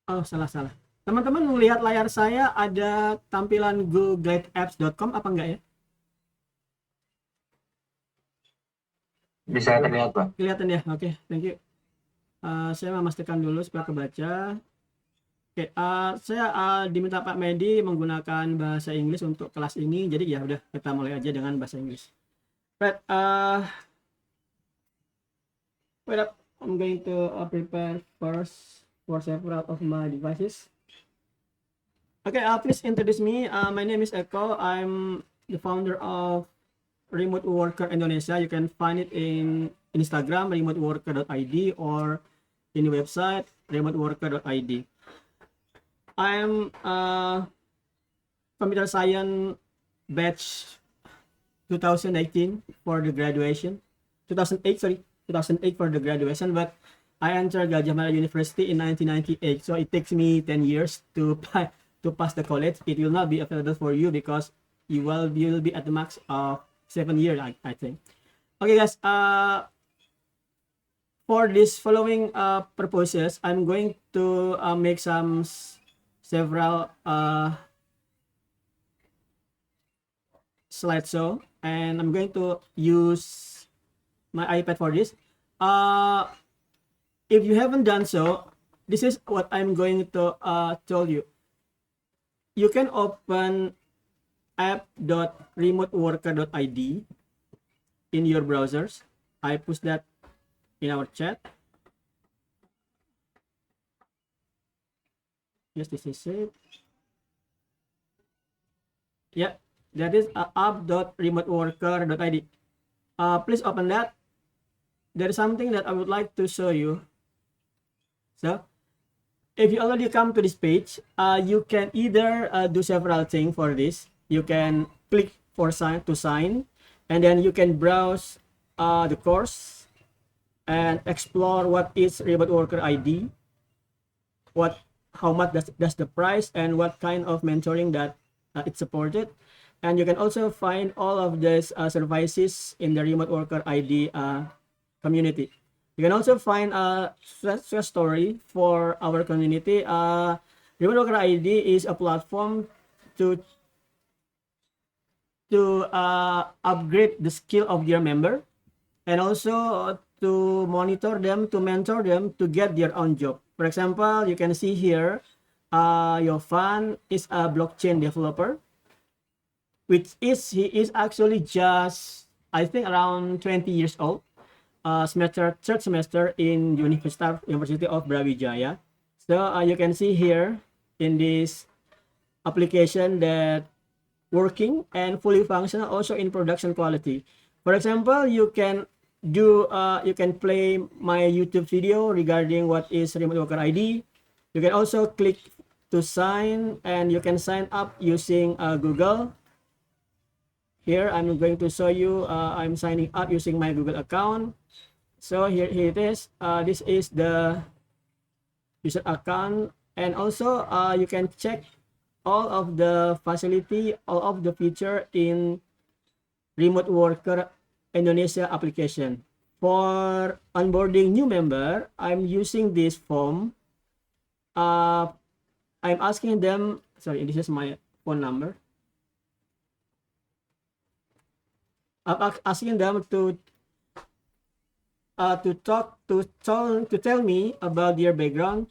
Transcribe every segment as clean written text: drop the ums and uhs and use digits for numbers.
Oh, salah. Teman-teman melihat layar saya ada tampilan googleapps.com apa enggak ya? Bisa terlihat, Pak. Kelihatan ya? Oke, thank you. Saya memastikan dulu supaya kebaca. Oke, saya diminta Pak Medi menggunakan bahasa Inggris untuk kelas ini. Jadi ya udah kita mulai aja dengan bahasa Inggris. Right, wait up. I'm going to prepare first for several of my devices. Okay, please introduce me. My name is Eko. I'm the founder of Remote Worker Indonesia. You can find it in Instagram, remoteworker.id, or in the website, remoteworker.id. I'm computer science batch 2018 for the graduation. 2008 for the graduation, but I entered Gajah Mada University in 1998, so it takes me 10 years to pass the college. It will not be available for you because you will be at the max of 7 years, I think. Okay, guys. For this following purposes, I'm going to make several slideshow, and I'm going to use my iPad for this. If you haven't done so, this is what I'm going to tell you. You can open app.remoteworker.id in your browsers. I put that in our chat. Yes, this is it. Yeah, that is app.remoteworker.id. Please open that. There is something that I would like to show you. So, if you already come to this page, you can either do several things for this. You can click for sign, and then you can browse the course and explore what is Remote Worker ID, how much does the price, and what kind of mentoring that it's supported. And you can also find all of these services in the Remote Worker ID community. You can also find a success story for our community. Remote Worker ID is a platform to upgrade the skill of your member, and also to monitor them, to mentor them to get their own job. For example, you can see here, your fan is a blockchain developer, he is actually just, I think, around 20 years old. Third semester in University of Brawijaya. So you can see here in this application that working and fully functional, also in production quality. For example, you can play my YouTube video regarding what is Remote Worker ID. You can also click to sign, and you can sign up using Google. Here I'm going to show you, I'm signing up using my Google account. So here it is. This is the user account, and also you can check all of the facility, all of the feature in Remote Worker Indonesia application. For onboarding new member, I'm using this form. I'm asking them, sorry, this is my phone number. I'm asking them to tell me about their background.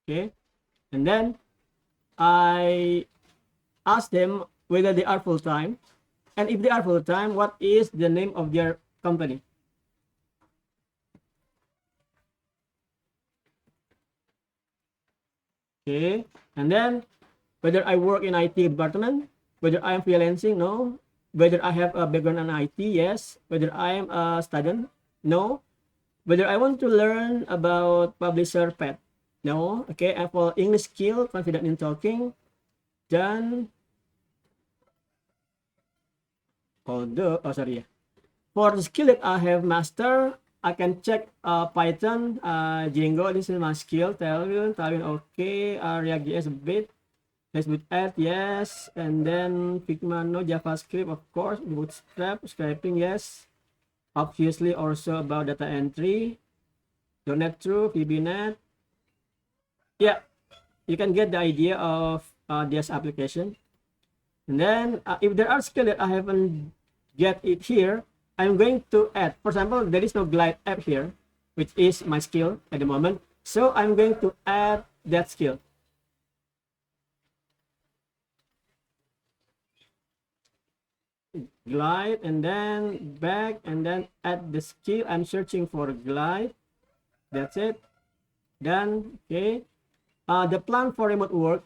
Okay, and then I ask them whether they are full-time, and if they are full-time, what is the name of their company. Okay, and then whether I work in IT department, whether I am freelancing, no. Whether I have a background in IT, yes. Whether I am a student, no. Whether I want to learn about publisher pet, no. Okay, and for English skill, confident in talking, done. For the skill that I have master, I can check Python, Django. This is my skill. Tailwind, okay. React.js a bit. Facebook add, yes. And then Figma, no. JavaScript, of course. Bootstrap, scraping, yes. obviously also about data entry, .NET True, VBNet. Yeah, you can get the idea of this application. And then if there are skills that I haven't get it here, I'm going to add. For example, there is no Glide app here, which is my skill at the moment. So I'm going to add that skill. Glide and then back and then add the skill. I'm searching for Glide. That's it. Done. Okay. The plan for remote work.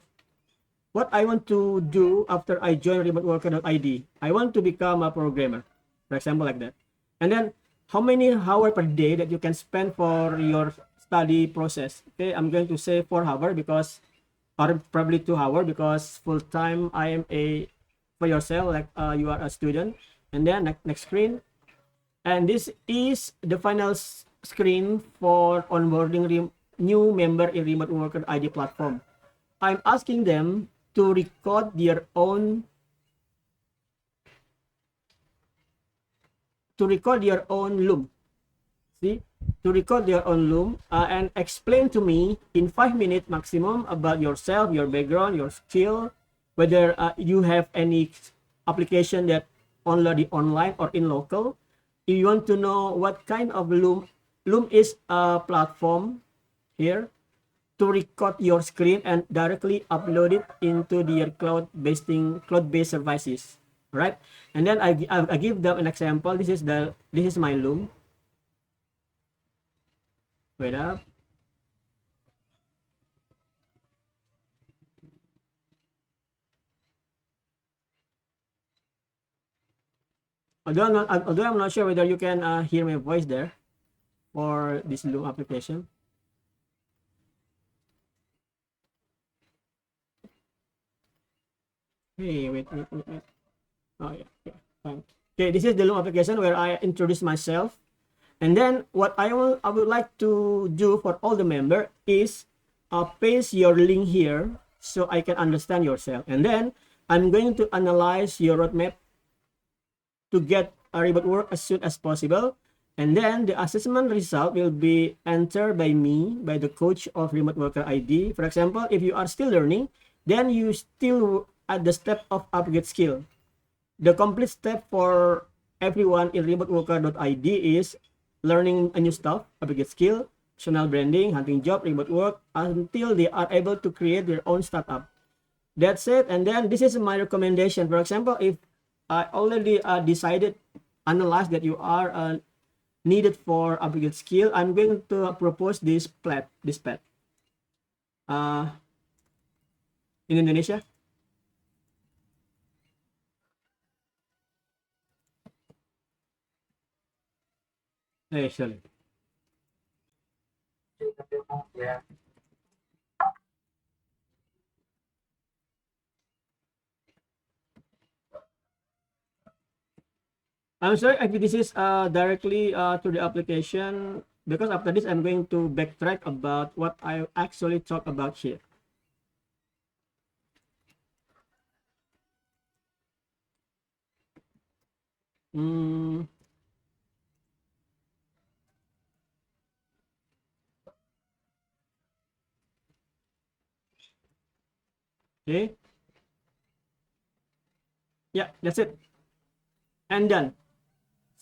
What I want to do after I join remoteworker.id, I want to become a programmer, for example, like that. And then how many hours per day that you can spend for your study process? Okay, I'm going to say 4 hours because, or probably 2 hours because full time I am a for yourself like you are a student. And then next screen, and this is the final screen for onboarding new member in remote worker ID platform. I'm asking them to record their own loom. See, to record their own loom and explain to me in 5 minutes maximum about yourself, your background, your skill, whether you have any application that only online or in local. If you want to know what kind of loom is a platform here to record your screen and directly upload it into their cloud-based services, right? And then I give them an example. This is my loom. Wait up. Although I'm not sure whether you can hear my voice there for this loom application. Hey, wait. Oh yeah, fine. Okay, this is the loom application where I introduce myself, and then what I would like to do for all the member is paste your link here so I can understand yourself, and then I'm going to analyze your roadmap to get a remote work as soon as possible, and then the assessment result will be entered by me, by the coach of remote worker ID. For example, if you are still learning, then you still at the step of upgrade skill. The complete step for everyone in remoteworker.id is learning a new stuff, upgrade skill, personal branding, hunting job, remote work, until they are able to create their own startup. That's it. And then this is my recommendation. For example, if I already decided, analyzed that you are needed for upgrade skill, I'm going to propose this path in Indonesia. Sorry. Ya. I'm sorry if this is directly to the application, because after this I'm going to backtrack about what I actually talk about here. Okay. Yeah, that's it. And done.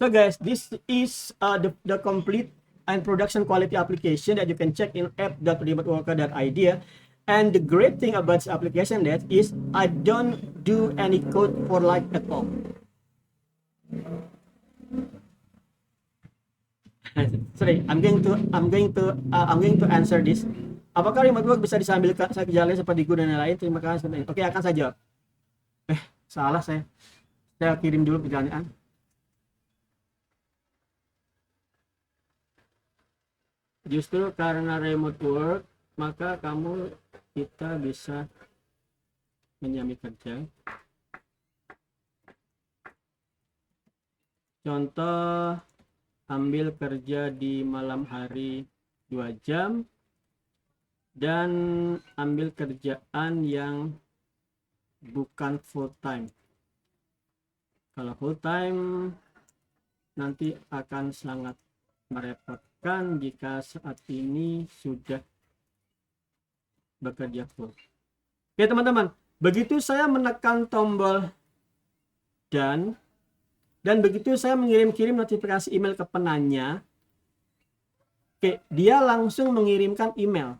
So guys, this is the complete and production quality application that you can check in app.remoteworker.id. And the great thing about this application that is I don't do any code for life at all. Sorry, I'm going to answer this. Apakah remote work bisa disambil saya jalan seperti guru dan lain? Terima kasih. Oke, akan saya jawab. Salah saya. Saya kirim dulu pertanyaan. Justru karena remote work, maka kita bisa menyambi kerja. Contoh, ambil kerja di malam hari 2 jam dan ambil kerjaan yang bukan full time. Kalau full time nanti akan sangat merepotkan jika saat ini sudah bekerja full. Oke teman-teman, begitu saya menekan tombol dan begitu saya mengirim notifikasi email ke penanya, oke, dia langsung mengirimkan email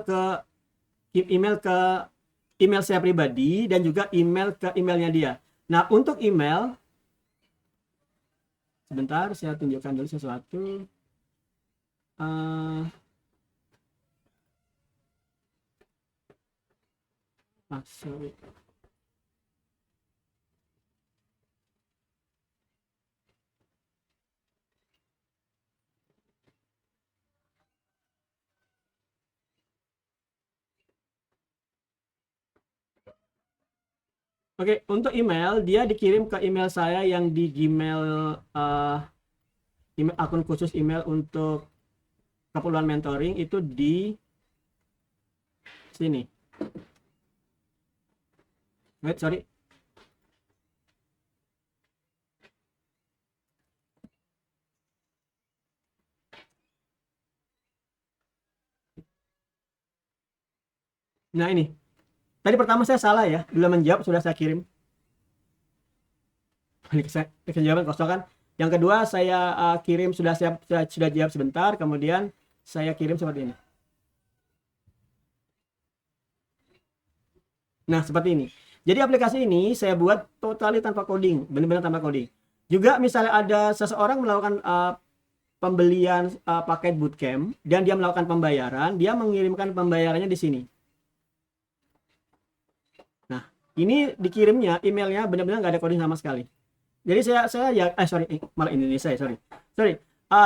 ke email saya pribadi dan juga email ke emailnya dia. Nah, untuk email, sebentar saya tunjukkan dulu sesuatu. Sorry. Oke, untuk email, dia dikirim ke email saya yang di Gmail, email, akun khusus email untuk keperluan mentoring itu di sini. Wait, sorry. Nah, ini. Tadi pertama saya salah ya, belum menjawab, sudah saya kirim. Ini jawaban kosong kan. Yang kedua saya kirim sudah jawab sebentar, kemudian saya kirim seperti ini. Nah, seperti ini. Jadi aplikasi ini saya buat totally tanpa coding, benar-benar tanpa coding. Juga misalnya ada seseorang melakukan pembelian paket bootcamp dan dia melakukan pembayaran, dia mengirimkan pembayarannya di sini. Nah, ini dikirimnya emailnya benar-benar nggak ada coding sama sekali. Jadi saya ya malah Indonesia ya, sorry.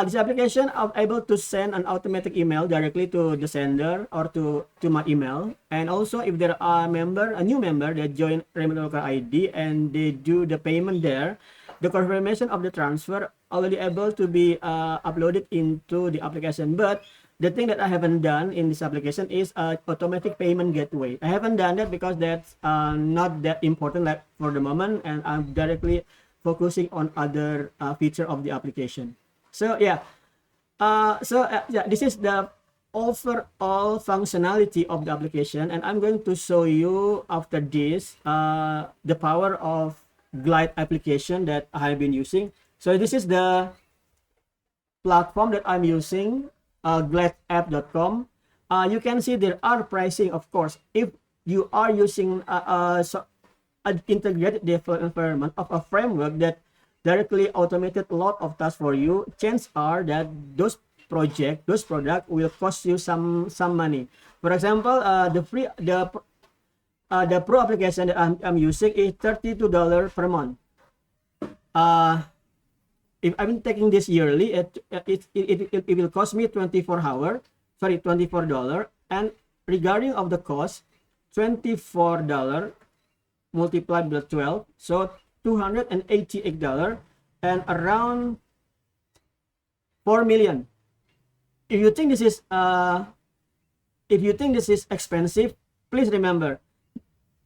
This application are able to send an automatic email directly to the sender or to my email. And also if there are a new member that join Remote Local ID and they do the payment there, the confirmation of the transfer already able to be uploaded into the application. But the thing that I haven't done in this application is automatic payment gateway. I haven't done that because that's not that important like for the moment, and I'm directly focusing on other feature of the application. So yeah, this is the overall functionality of the application, and I'm going to show you after this the power of Glide application that I have been using. So this is the platform that I'm using, glideapp.com. You can see there are pricing, of course. If you are using an integrated development environment of a framework that directly automated a lot of tasks for you, chances are that those product will cost you some money. For example, the pro application that I'm using is $32 per month. If I'm taking this yearly, it will cost me $24. And regarding of the cost, $24 multiplied by 12, so $288 and around 4 million. If you think this is expensive, please remember,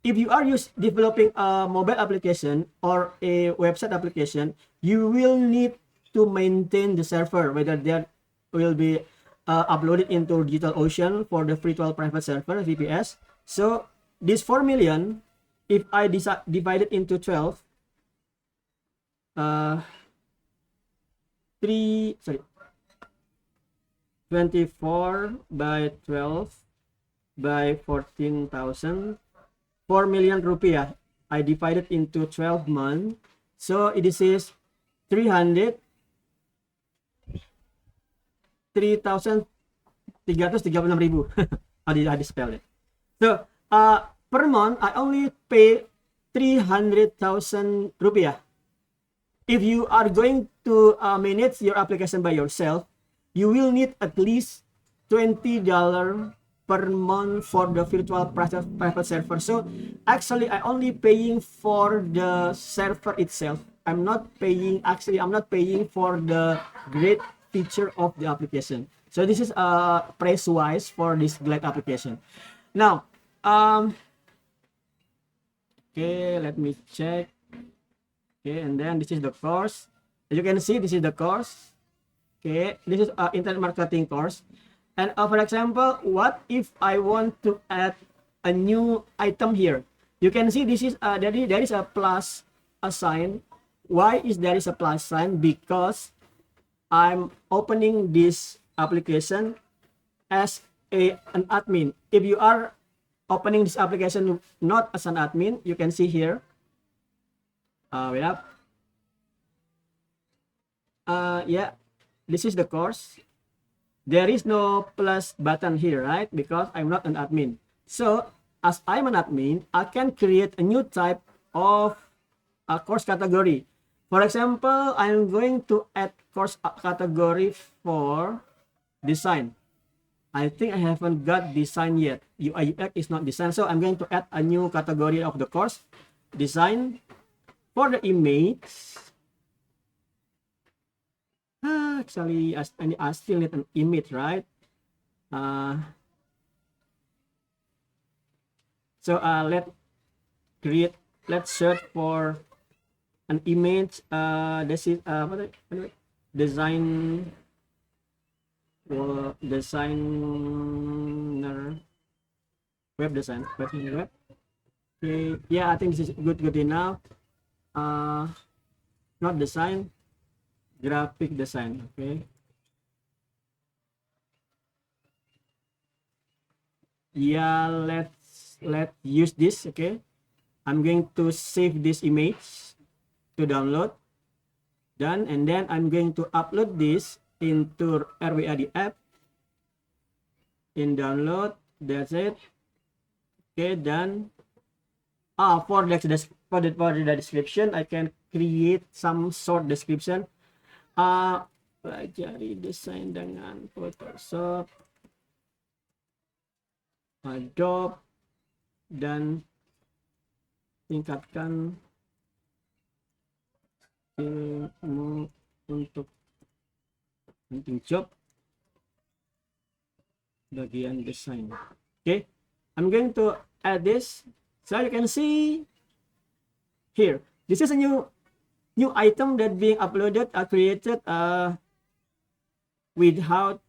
if you are developing a mobile application or a website application, you will need to maintain the server, whether that will be uploaded into DigitalOcean for the free 12 private server VPS. So this 4 million, if I divide it into 12, 24 by 12 by 14,000, 4 million rupiah. I divided into 12 months, so this is 3,336,000. I spell it. So per month I only pay 300,000 rupiah. If you are going to manage your application by yourself, you will need at least $20 per month for the virtual private server. So actually I only paying for the server itself. I'm not paying for the great feature of the application. So this is price wise for this Glide application. Now okay, let me check. Okay, and then this is the course. As you can see, this is the course. Okay, this is internet marketing course. And for example, what if I want to add a new item here? You can see this is there is a plus a sign. Why is there is a plus sign? Because I'm opening this application as an admin. If you are opening this application not as an admin, you can see here. Wait up. Yeah, this is the course. There is no plus button here, right? Because I'm not an admin. So as I'm an admin, I can create a new type of a course category. For example, I'm going to add course category for design. I think I haven't got design yet. UI UX is not design. So I'm going to add a new category of the course, design. For the image, actually, I still need an image, right? So let's search for an image. This is designer web design. Web. Okay, yeah, I think this is good enough. Not design, graphic design. Okay, yeah, let's use this. Okay, I'm going to save this image to download. Done. And then I'm going to upload this into RWAD app. In download, that's it. Okay, done. For the description, I can create some short description. Pelajari desain dengan Photoshop, Adobe, dan tingkatkan ilmu untuk hunting job bagian desain. Okay, I'm going to add this. So you can see here, this is a new item that being uploaded, created without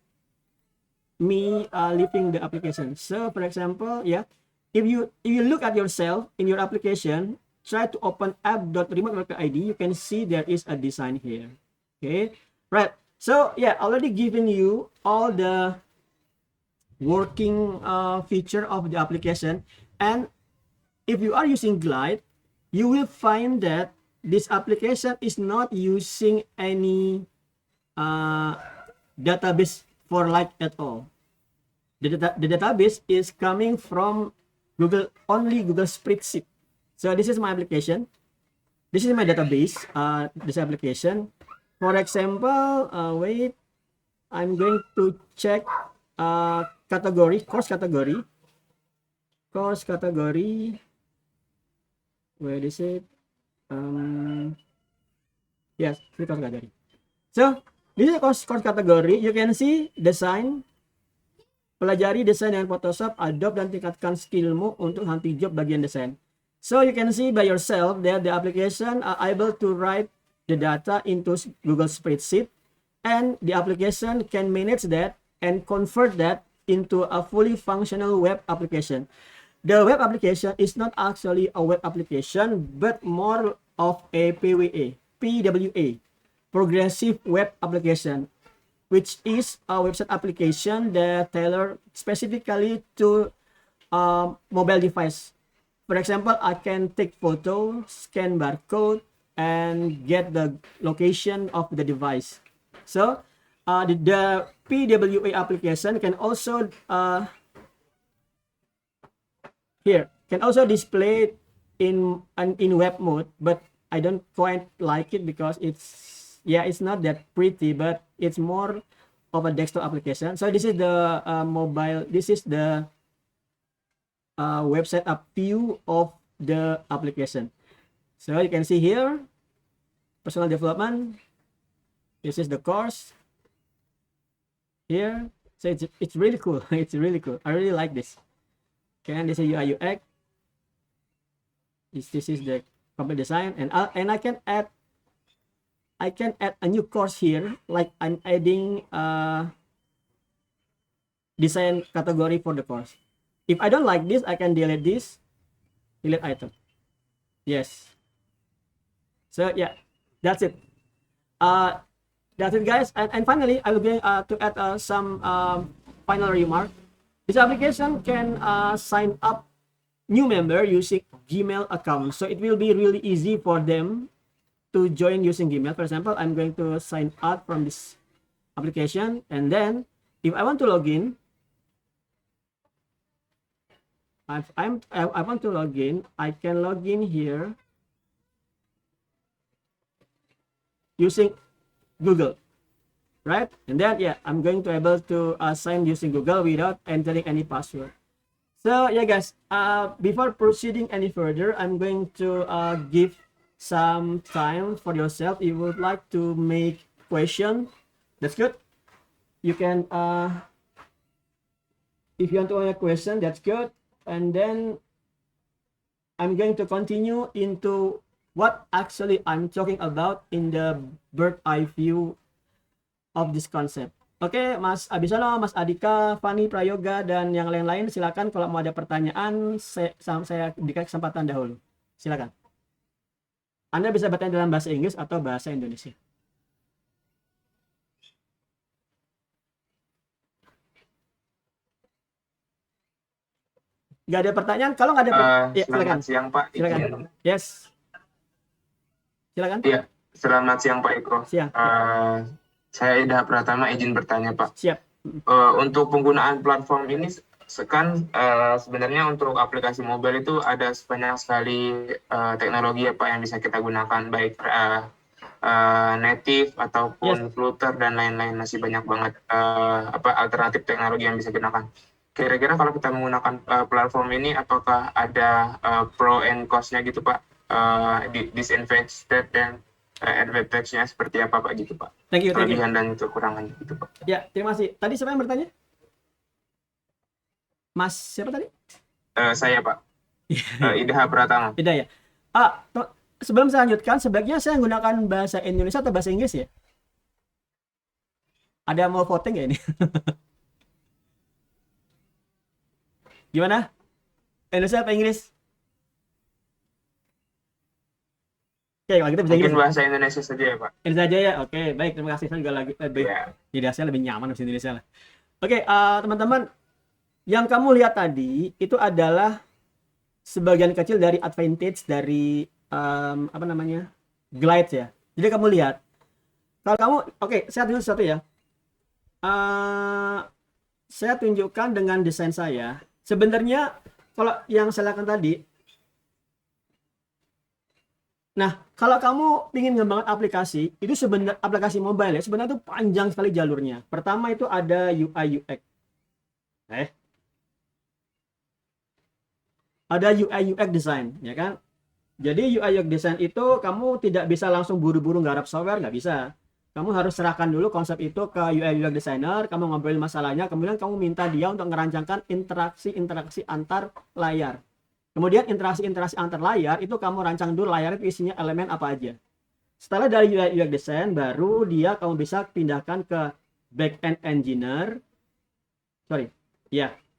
me leaving the application. So for example, yeah, if you look at yourself in your application, try to open app.remote.id, you can see there is a design here. Okay, right. So yeah, already given you all the working feature of the application. And if you are using Glide, you will find that this application is not using any database for Light at all. The database is coming from Google Spreadsheet. So this is my application. This is my database. This application. For example, wait, I'm going to check course category. Where is it? Yes, course category. So this is course category. You can see design, pelajari desain dengan Photoshop, Adobe, dan tingkatkan skillmu untuk hunting job bagian desain. So you can see by yourself that the application are able to write the data into Google Spreadsheet, and the application can manage that and convert that into a fully functional web application. The web application is not actually a web application, but more of a PWA, progressive web application, which is a website application that tailored specifically to mobile device. For example, I can take photo, scan barcode, and get the location of the device. So the PWA application can also can also display in web mode, but I don't quite like it because it's not that pretty, but it's more of a desktop application. So this is the mobile. This is the website up view of the application. So you can see here, personal development. This is the course here. So it's really cool. It's really cool. I really like this. Okay, and this is UI UX. This is the complete design, and I can add I can add a new course here, like I'm adding design category for the course. If I don't like this, I can delete this, delete item. Yes. So yeah, that's it. That's it, guys. And finally, I will be to add some final remark. This application can sign up new member using Gmail account. So it will be really easy for them to join using Gmail. For example, I'm going to sign up from this application, and then if I want to log in, I want to log in, I can log in here using Google, right? And then yeah, I'm going to able to sign using Google without entering any password. So yeah, guys, before proceeding any further, I'm going to give some time for yourself. If you would like to make question, that's good. You can if you want to ask a question, that's good. And then I'm going to continue into what actually I'm talking about in the bird eye view of this concept. Oke, Mas Abisono, Mas Adika, Fani Prayoga, dan yang lain-lain silakan kalau mau ada pertanyaan, saya berikan kesempatan dahulu. Silakan. Anda bisa bertanya dalam bahasa Inggris atau bahasa Indonesia. Nggak ada pertanyaan? Kalau nggak ada ya, selamat siang, Pak. Silakan. Yes. Silakan. Iya, selamat siang, Pak Eko. Siang. Saya Ida Pratama, izin bertanya, Pak. Siap. Untuk penggunaan platform ini, sebenarnya untuk aplikasi mobile itu ada banyak sekali teknologi ya, Pak, yang bisa kita gunakan, baik native ataupun Flutter dan lain-lain. Masih banyak banget alternatif teknologi yang bisa digunakan. Kira-kira kalau kita menggunakan platform ini, apakah ada pro and cost-nya gitu, Pak? Disadvantage dan advantage-nya seperti apa, Pak, gitu, Pak? Thank you. Kelebihan dan kekurangannya gitu, Pak. Ya, terima kasih. Tadi siapa yang bertanya? Mas, siapa tadi? Saya, Pak. Ida Pratama. Ida ya. Sebelum saya lanjutkan, sebaiknya saya menggunakan bahasa Indonesia atau bahasa Inggris ya? Ada mau voting ya ini? Gimana? Indonesia apa Inggris? Oke, kalau kita bisa Mungkin bahasa Indonesia saja ya, Pak. Indonesia aja ya. Oke, baik. Terima kasih. Saya juga lagi saya lebih nyaman bahasa Indonesia lah. Oke, teman-teman, yang kamu lihat tadi itu adalah sebagian kecil dari advantage dari glide ya. Jadi kamu lihat, kalau kamu, saya tunjuk satu ya. Saya tunjukkan dengan desain saya. Sebenarnya kalau yang saya lakukan tadi, nah kalau kamu ingin ngembangin aplikasi, itu sebenarnya aplikasi mobile ya, sebenarnya itu panjang sekali jalurnya. Pertama itu ada UI UX. Ada UI UX design, ya kan? Jadi UI UX design itu kamu tidak bisa langsung buru-buru nggarap software, nggak bisa. Kamu harus serahkan dulu konsep itu ke UI UX designer, kamu ngobrolin masalahnya, kemudian kamu minta dia untuk merancangkan interaksi antar layar. Kemudian interaksi antar layar itu kamu rancang dulu layar itu isinya elemen apa aja. Setelah dari UI UX design, baru dia kamu bisa pindahkan ke back-end engineer.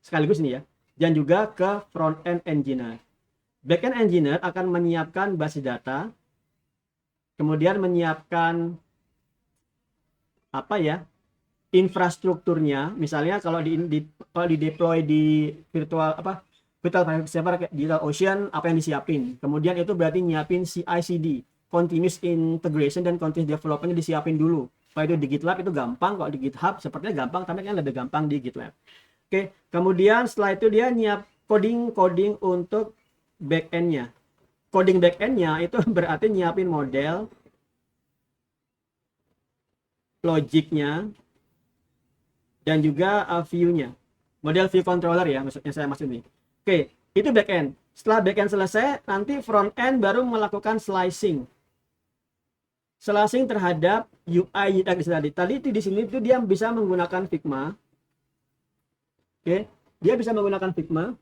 Sekaligus ini ya. Dan juga ke front-end engineer. Back-end engineer akan menyiapkan basis data, kemudian menyiapkan infrastrukturnya. Misalnya kalau di deploy di virtual private server DigitalOcean, apa yang disiapin. Kemudian itu berarti nyiapin CI/CD, continuous integration dan continuous development disiapin dulu. Kalau itu di GitLab itu gampang, kalau di GitHub sepertinya gampang, tapi kan lebih gampang di GitLab. Kemudian setelah itu dia nyiap coding untuk back-end-nya. Coding back-end-nya itu berarti nyiapin model, logiknya, dan juga view-nya. Model view controller ya, maksudnya saya maksud ini. Itu back-end. Setelah back-end selesai, nanti front-end baru melakukan slicing terhadap UI tadi itu di sini itu dia bisa menggunakan Figma. Dia bisa menggunakan Figma.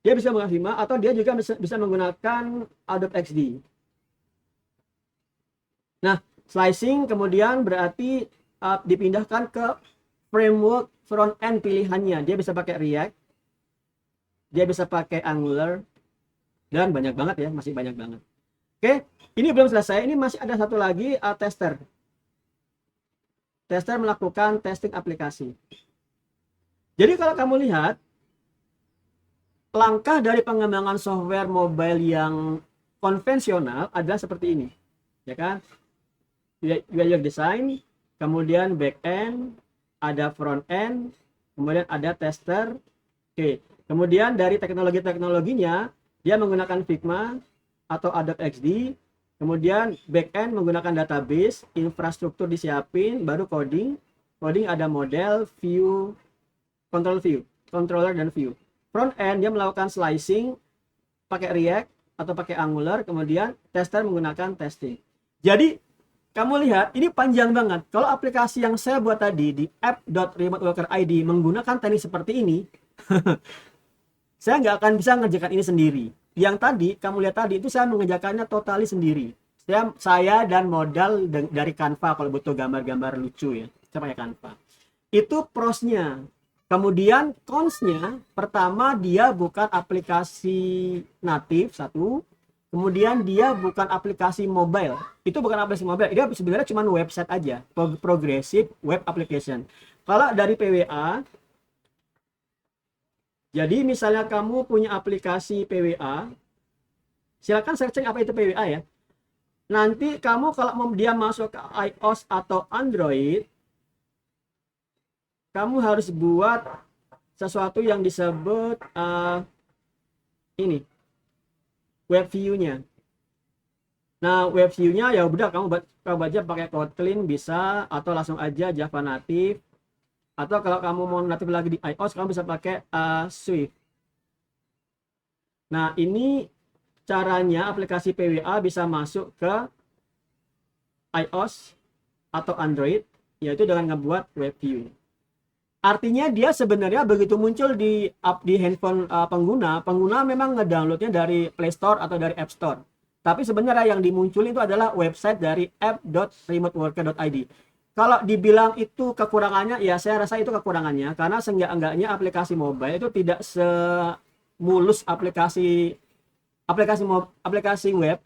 Dia Dia bisa menggunakan Figma atau dia juga bisa menggunakan Adobe XD. Nah, slicing kemudian berarti dipindahkan ke framework front end pilihannya. Dia bisa pakai React, dia bisa pakai Angular, dan banyak banget ya, masih banyak banget. Oke, ini belum selesai. Ini masih ada satu lagi, tester. Tester melakukan testing aplikasi. Jadi kalau kamu lihat, langkah dari pengembangan software mobile yang konvensional adalah seperti ini, ya kan? UI design, kemudian back end, ada front end, kemudian ada tester. Oke, kemudian dari teknologinya, dia menggunakan Figma atau Adobe XD, kemudian back end menggunakan database, infrastruktur disiapin, baru coding. Coding ada model, view, controller dan view. Front end dia melakukan slicing pakai React atau pakai Angular, kemudian tester menggunakan testing. Jadi kamu lihat ini panjang banget. Kalau aplikasi yang saya buat tadi di app.remoteworker.id menggunakan teknik seperti ini, saya nggak akan bisa mengerjakan ini sendiri. Yang tadi kamu lihat tadi itu saya mengerjakannya totali sendiri. Saya dan modal dari Canva kalau butuh gambar-gambar lucu ya, saya pakai Canva. Itu prosnya. Kemudian cons-nya, pertama dia bukan aplikasi natif satu, kemudian dia bukan aplikasi mobile. Itu bukan aplikasi mobile, dia sebenarnya cuma website aja, progressive web application. Kalau dari PWA, jadi misalnya kamu punya aplikasi PWA, silakan searching apa itu PWA ya. Nanti kamu kalau dia masuk ke iOS atau Android, kamu harus buat sesuatu yang disebut ini web view-nya. Nah, web view-nya ya udah kamu baca pakai Kotlin bisa, atau langsung aja Java native, atau kalau kamu mau native lagi di iOS kamu bisa pakai Swift. Nah, ini caranya aplikasi PWA bisa masuk ke iOS atau Android, yaitu dengan ngebuat web view. Artinya dia sebenarnya begitu muncul di handphone pengguna memang ngedownloadnya dari Play Store atau dari App Store. Tapi sebenarnya yang dimunculin itu adalah website dari app.remoteworker.id. Kalau dibilang itu kekurangannya, ya saya rasa itu kekurangannya, karena seenggak-enggaknya aplikasi mobile itu tidak semulus aplikasi web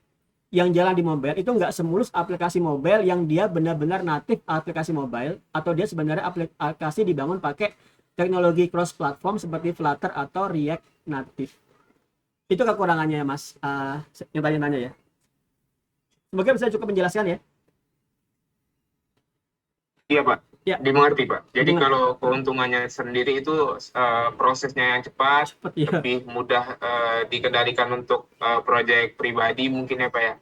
yang jalan di mobile itu nggak semulus aplikasi mobile yang dia benar-benar natif aplikasi mobile, atau dia sebenarnya aplikasi dibangun pakai teknologi cross platform seperti Flutter atau React Native. Itu kekurangannya Mas, yang tadi nanya ya. Semoga bisa cukup menjelaskan ya. Iya Pak, Ya, dimengerti Pak. Jadi dimengerti. kalau keuntungannya sendiri itu prosesnya yang cepat, Ya. lebih mudah dikendalikan untuk proyek pribadi mungkin ya Pak ya.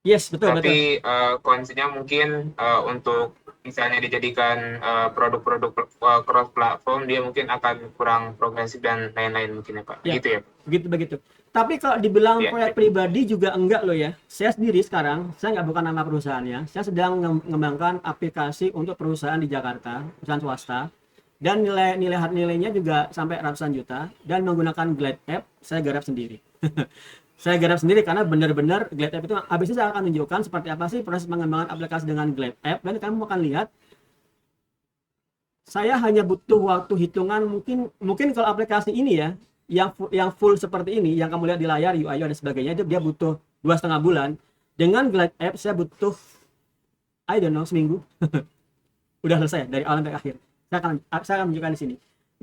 Yes, betul. Tapi konsepnya mungkin untuk misalnya dijadikan produk-produk cross platform, dia mungkin akan kurang progresif dan lain-lain mungkin ya Pak. Ya, Gitu ya. begitu. Tapi kalau dibilang Ya, proyek pribadi juga enggak loh ya. Saya sendiri sekarang, saya nggak bukan nama perusahaannya. Saya sedang mengembangkan aplikasi untuk perusahaan di Jakarta, perusahaan swasta. Dan nilainya juga sampai ratusan juta. Dan menggunakan Glide App, saya garap sendiri. Saya garap sendiri karena benar-benar Glide App itu, habis itu saya akan tunjukkan seperti apa sih proses pengembangan aplikasi dengan Glide App. Dan kamu akan lihat, saya hanya butuh waktu hitungan mungkin kalau aplikasi ini ya, yang full seperti ini yang kamu lihat di layar UI dan sebagainya, itu dia butuh 2,5 bulan. Dengan Glide App saya butuh I don't know seminggu. Udah selesai dari awal sampai akhir. Saya akan menunjukkan di sini.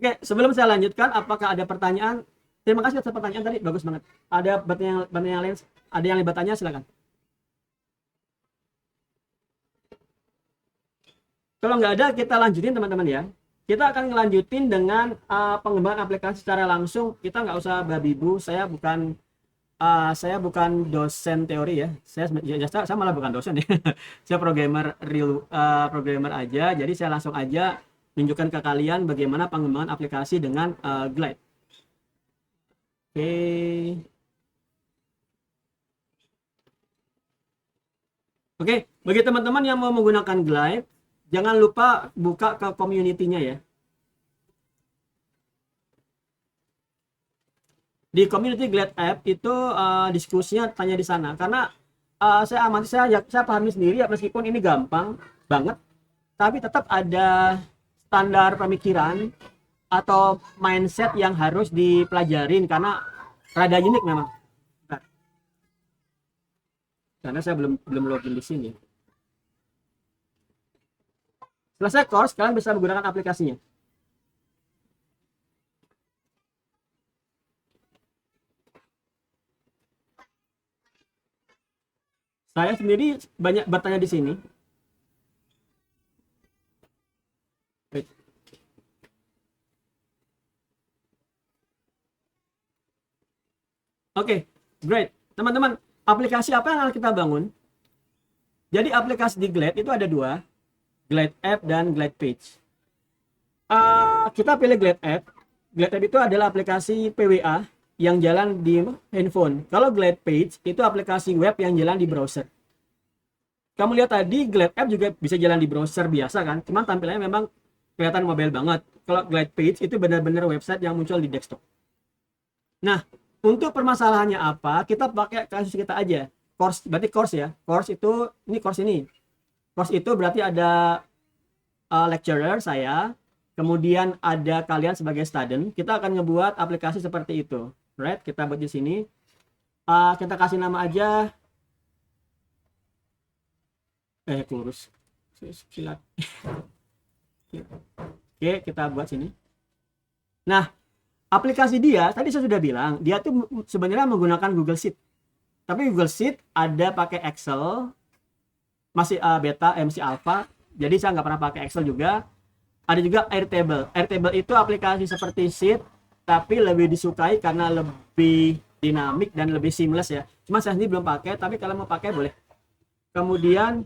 Oke, sebelum saya lanjutkan, apakah ada pertanyaan? Terima kasih atas pertanyaan tadi, bagus banget. Ada pertanyaan lain? Ada yang bertanya, silakan. Kalau nggak ada, kita lanjutin teman-teman ya. Kita akan ngelanjutin dengan pengembangan aplikasi secara langsung. Kita nggak usah babibu. Saya bukan dosen teori ya. Saya malah bukan dosen ya. Saya programmer aja. Jadi saya langsung aja tunjukkan ke kalian bagaimana pengembangan aplikasi dengan Glide. Oke. Oke, bagi teman-teman yang mau menggunakan Glide, jangan lupa buka ke community-nya ya. Di community Glad App itu diskusinya tanya di sana, karena saya amati, saya pahami sendiri ya, meskipun ini gampang banget, tapi tetap ada standar pemikiran atau mindset yang harus dipelajarin karena rada unik memang. Bentar. Karena saya belum login di sini. Selesai course, kalian bisa menggunakan aplikasinya. Saya sendiri banyak bertanya di sini. Oke, great. Teman-teman, aplikasi apa yang akan kita bangun? Jadi aplikasi di Glad itu ada dua, Glad App dan Glad Page. Kita pilih Glad App. Glad App itu adalah aplikasi PWA yang jalan di handphone. Kalau Glad Page itu aplikasi web yang jalan di browser. Kamu lihat tadi Glad App juga bisa jalan di browser biasa kan, cuman tampilannya memang kelihatan mobile banget. Kalau Glad Page itu benar-benar website yang muncul di desktop. Nah, untuk permasalahannya apa? Kita pakai kasus kita aja. Course, berarti course ya. Course itu, ini course ini. Course itu berarti ada lecturer saya, kemudian ada kalian sebagai student. Kita akan ngebuat aplikasi seperti itu. Right? Kita buat di sini. Kita kasih nama aja. Kurus. Silat. Oke, kita buat sini. Nah, aplikasi dia, tadi saya sudah bilang, dia tuh sebenarnya menggunakan Google Sheet. Tapi Google Sheet ada pakai Excel, masih beta, masih alpha. Jadi saya nggak pernah pakai Excel juga. Ada juga Airtable. Airtable itu aplikasi seperti Sheet, tapi lebih disukai karena lebih dinamik dan lebih seamless ya. Cuma saya sendiri belum pakai, tapi kalau mau pakai boleh. Kemudian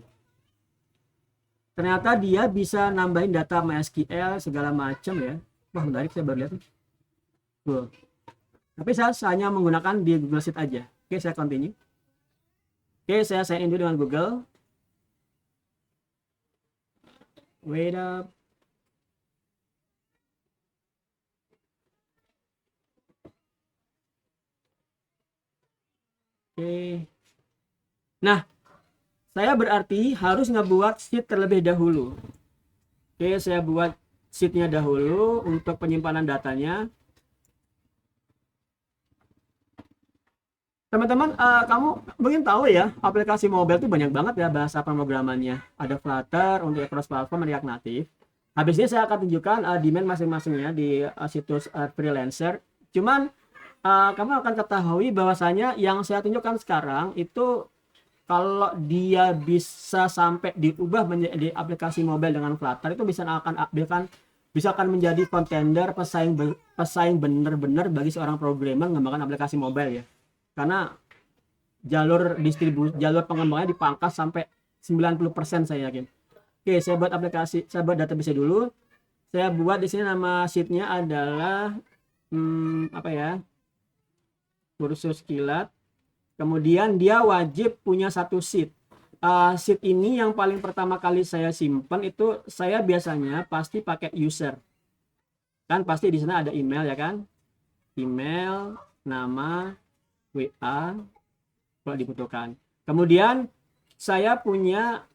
ternyata dia bisa nambahin data MySQL segala macam ya. Wah, menarik, saya baru lihat. Cool. Tapi saya hanya menggunakan di Google Sheet aja. Oke, saya continue. Oke, saya sign in dulu dengan Google. Wait up. Oke. Nah, saya berarti harus ngebuat sheet terlebih dahulu. Oke, saya buat sheetnya dahulu untuk penyimpanan datanya. Teman-teman, kamu mungkin tahu ya, aplikasi mobile itu banyak banget ya bahasa pemrogramannya. Ada Flutter untuk cross platform, React Native. Habis ini saya akan tunjukkan demand masing-masingnya di situs freelancer. Cuman kamu akan ketahui bahwasanya yang saya tunjukkan sekarang itu kalau dia bisa sampai diubah menjadi aplikasi mobile dengan Flutter, itu bisa akan menjadi contender pesaing benar-benar bagi seorang programmer mengembangkan aplikasi mobile ya. Karena jalur pengembangnya dipangkas sampai 90% saya yakin. Oke, saya buat aplikasi, saya buat database dulu. Saya buat di sini nama sheet-nya adalah apa ya? Kursus kilat. Kemudian dia wajib punya satu sheet. Sheet ini yang paling pertama kali saya simpan itu saya biasanya pasti pakai user. Kan pasti di sana ada email ya kan? Email, nama, WA kalau dibutuhkan. Kemudian saya punya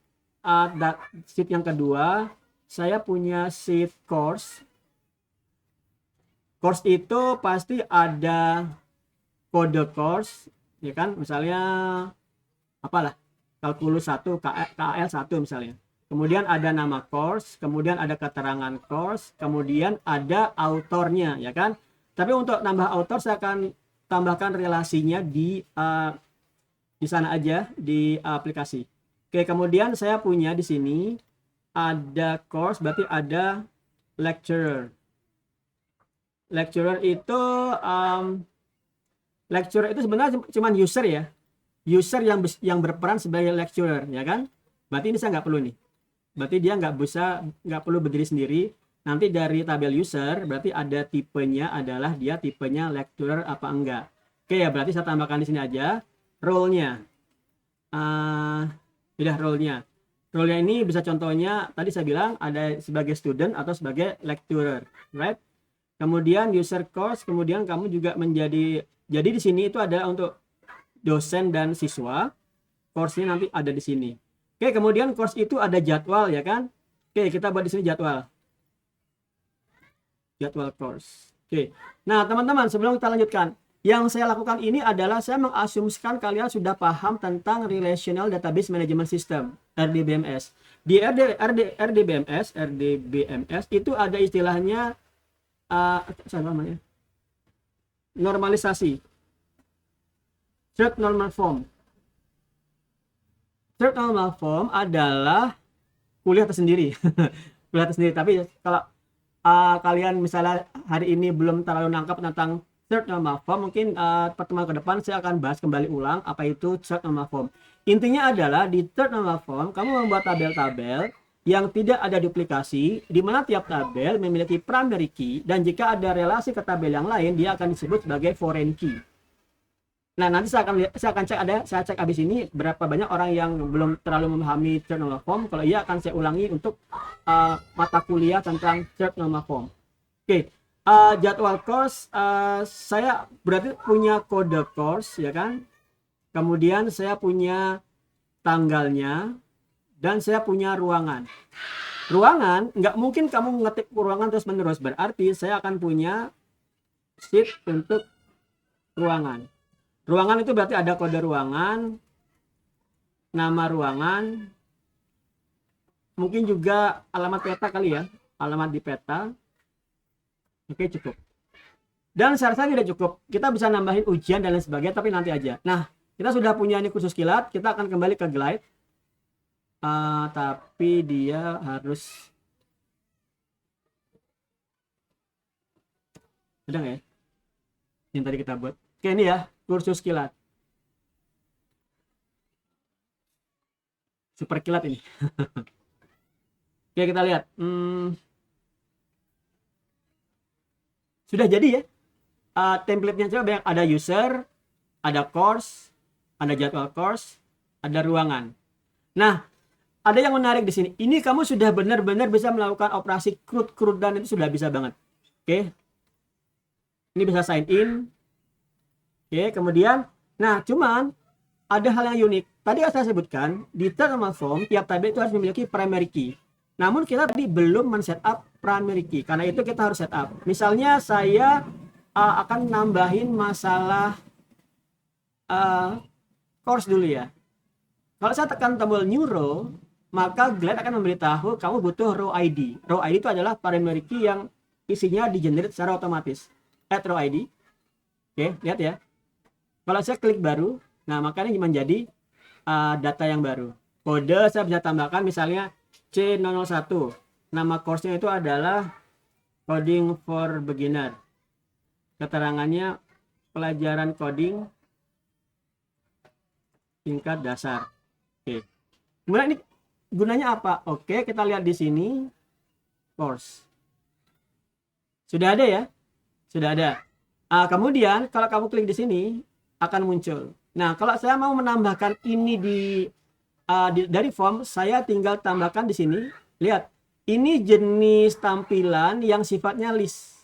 sheet yang kedua, saya punya sheet course. Course itu pasti ada kode course, ya kan? Misalnya apalah, kalkulus 1, KL 1 misalnya. Kemudian ada nama course, kemudian ada keterangan course, kemudian ada autornya, ya kan? Tapi untuk nambah autor saya akan tambahkan relasinya di sana aja di aplikasi. Oke, kemudian saya punya di sini ada course, berarti ada lecturer. Lecturer itu sebenarnya cuma user ya. User yang berperan sebagai lecturer, ya kan? Berarti ini saya nggak perlu nih. Berarti dia nggak perlu berdiri sendiri. Nanti dari tabel user berarti ada tipenya, adalah dia tipenya lecturer apa enggak. Oke ya, berarti saya tambahkan di sini aja role-nya. Udah role-nya. Role-nya ini bisa contohnya tadi saya bilang ada sebagai student atau sebagai lecturer, right? Kemudian user course, kemudian kamu juga menjadi Jadi di sini itu ada untuk dosen dan siswa. Course-nya nanti ada di sini. Oke, kemudian course itu ada jadwal ya kan? Oke, kita buat di sini jadwal. Jadwal course. Oke. Nah, teman-teman, sebelum kita lanjutkan, yang saya lakukan ini adalah saya mengasumsikan kalian sudah paham tentang Relational Database Management System, RDBMS. Di RDBMS itu ada istilahnya namanya normalisasi. Third normal form. Third normal form adalah kuliah tersendiri. Kuliah tersendiri. Tapi kalau kalian misalnya hari ini belum terlalu nangkap tentang third normal form, mungkin pertemuan ke depan saya akan bahas kembali ulang apa itu third normal form. Intinya adalah di third normal form kamu membuat tabel-tabel yang tidak ada duplikasi, di mana tiap tabel memiliki primary key, dan jika ada relasi ke tabel yang lain dia akan disebut sebagai foreign key. Nah, nanti saya akan cek abis ini berapa banyak orang yang belum terlalu memahami third normal form. Kalau iya akan saya ulangi untuk mata kuliah tentang third normal form. Oke, jadwal course saya berarti punya kode course ya kan. Kemudian saya punya tanggalnya dan saya punya ruangan. Ruangan nggak mungkin kamu ngetik ruangan terus menerus, berarti saya akan punya sheet untuk ruangan. Ruangan itu berarti ada kode ruangan, nama ruangan, mungkin juga alamat peta kali ya, alamat di peta. Oke, cukup. Dan saya rasa tidak cukup, kita bisa nambahin ujian dan lain sebagainya, tapi nanti aja. Nah, kita sudah punya ini kursus kilat, kita akan kembali ke glide. Tapi dia harus ada nggak ya yang tadi kita buat. Oke, ini ya kursus kilat, super kilat ini. Oke, kita lihat sudah jadi ya. Template-nya coba banyak, ada user, ada course, ada jadwal course, ada ruangan. Nah, ada yang menarik di sini. Ini kamu sudah benar-benar bisa melakukan operasi CRUD dan itu sudah bisa banget. Oke. Ini bisa sign in. Oke, kemudian nah, cuman ada hal yang unik. Tadi saya sebutkan di third normal form tiap tabel itu harus memiliki primary key. Namun kita tadi belum men-setup primary key. Karena itu kita harus setup. Misalnya saya akan nambahin masalah course dulu ya. Kalau saya tekan tombol new row, maka Glide akan memberitahu kamu butuh row ID. Row ID itu adalah primary key yang isinya di-generate secara otomatis. Add row ID. Oke, lihat ya. Kalau saya klik baru, nah makanya menjadi data yang baru. Kode saya bisa tambahkan misalnya C001. Nama course-nya itu adalah Coding for Beginner. Keterangannya pelajaran coding tingkat dasar. Oke. Kemudian ini gunanya apa? Oke, kita lihat di sini course. Sudah ada ya? Sudah ada. Kemudian kalau kamu klik di sini akan muncul. Nah, kalau saya mau menambahkan ini dari form, saya tinggal tambahkan di sini. Lihat, ini jenis tampilan yang sifatnya list.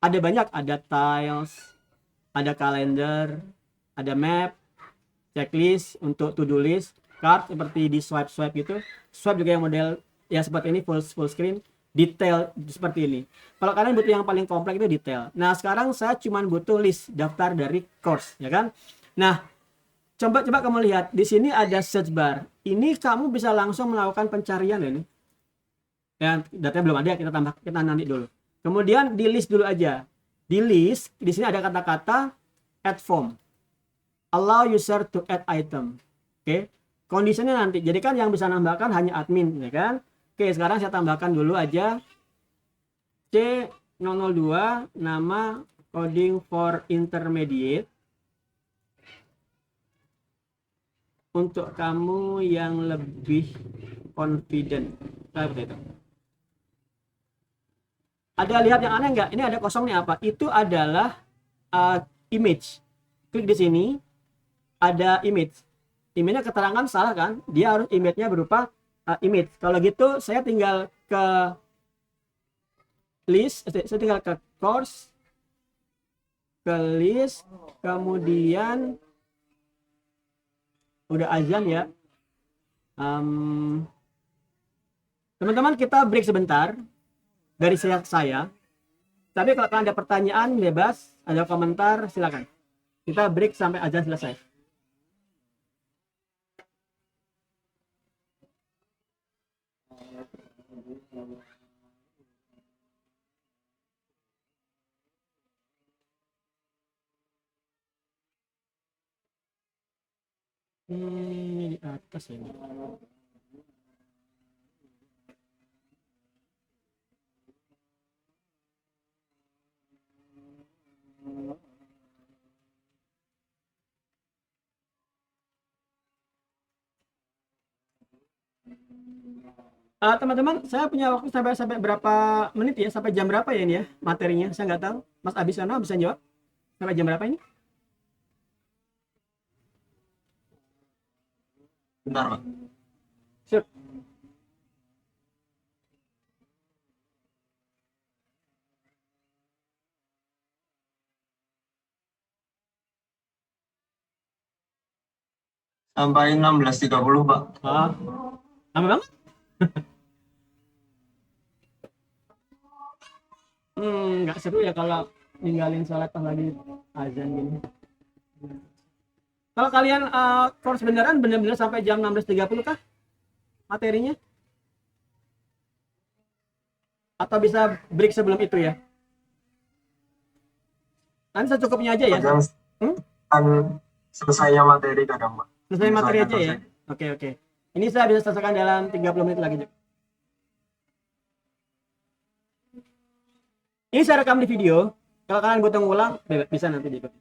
Ada banyak, ada tiles, ada kalender, ada map, checklist untuk to-do list, card seperti di swipe gitu. Swipe juga yang model ya seperti ini full screen, detail seperti ini. Kalau kalian butuh yang paling kompleks itu detail. Nah, sekarang saya cuma butuh list daftar dari course, ya kan? Nah, coba kamu lihat di sini ada search bar. Ini kamu bisa langsung melakukan pencarian ini. Ya, datanya belum ada, kita nanti dulu. Kemudian di list dulu aja. Di list di sini ada kata-kata add form. Allow user to add item. Oke. Kondisinya nanti. Jadi kan yang bisa nambahkan hanya admin, ya kan? Oke, sekarang saya tambahkan dulu aja C002 nama coding for intermediate. Untuk kamu yang lebih confident. Seperti itu. Ada lihat yang aneh nggak? Ini ada kosong nih apa? Itu adalah image. Klik di sini, ada image. Image-nya keterangan salah kan? Dia harus image-nya berupa image. Kalau gitu, saya tinggal ke list, saya tinggal ke course. ke list, kemudian udah azan ya. Teman-teman kita break sebentar dari saya. Tapi kalau kalian ada pertanyaan bebas, ada komentar silakan. Kita break sampai azan selesai. Ini di atas ya. Teman-teman, saya punya waktu sampai berapa menit ya? Sampai jam berapa ya ini ya materinya? Saya nggak tahu. Mas Abisano bisa jawab? Sampai jam berapa ini? Bentar, Pak. Sip. Sampai 16.30, Pak. Lama banget. Nggak seru ya kalau ninggalin sholat pas lagi azan gini. Kalau kalian course beneran bener-bener sampai jam 16.30 kah materinya? Atau bisa break sebelum itu ya? Kan secukupnya aja ya? Kadang kan selesainya materi kadang, Pak. Selesai materi aja ya? Selesai. Oke. Ini saya bisa selesaikan dalam 30 menit lagi. Ini saya rekam di video. Kalau kalian butuh ngulang, bisa nanti diikuti.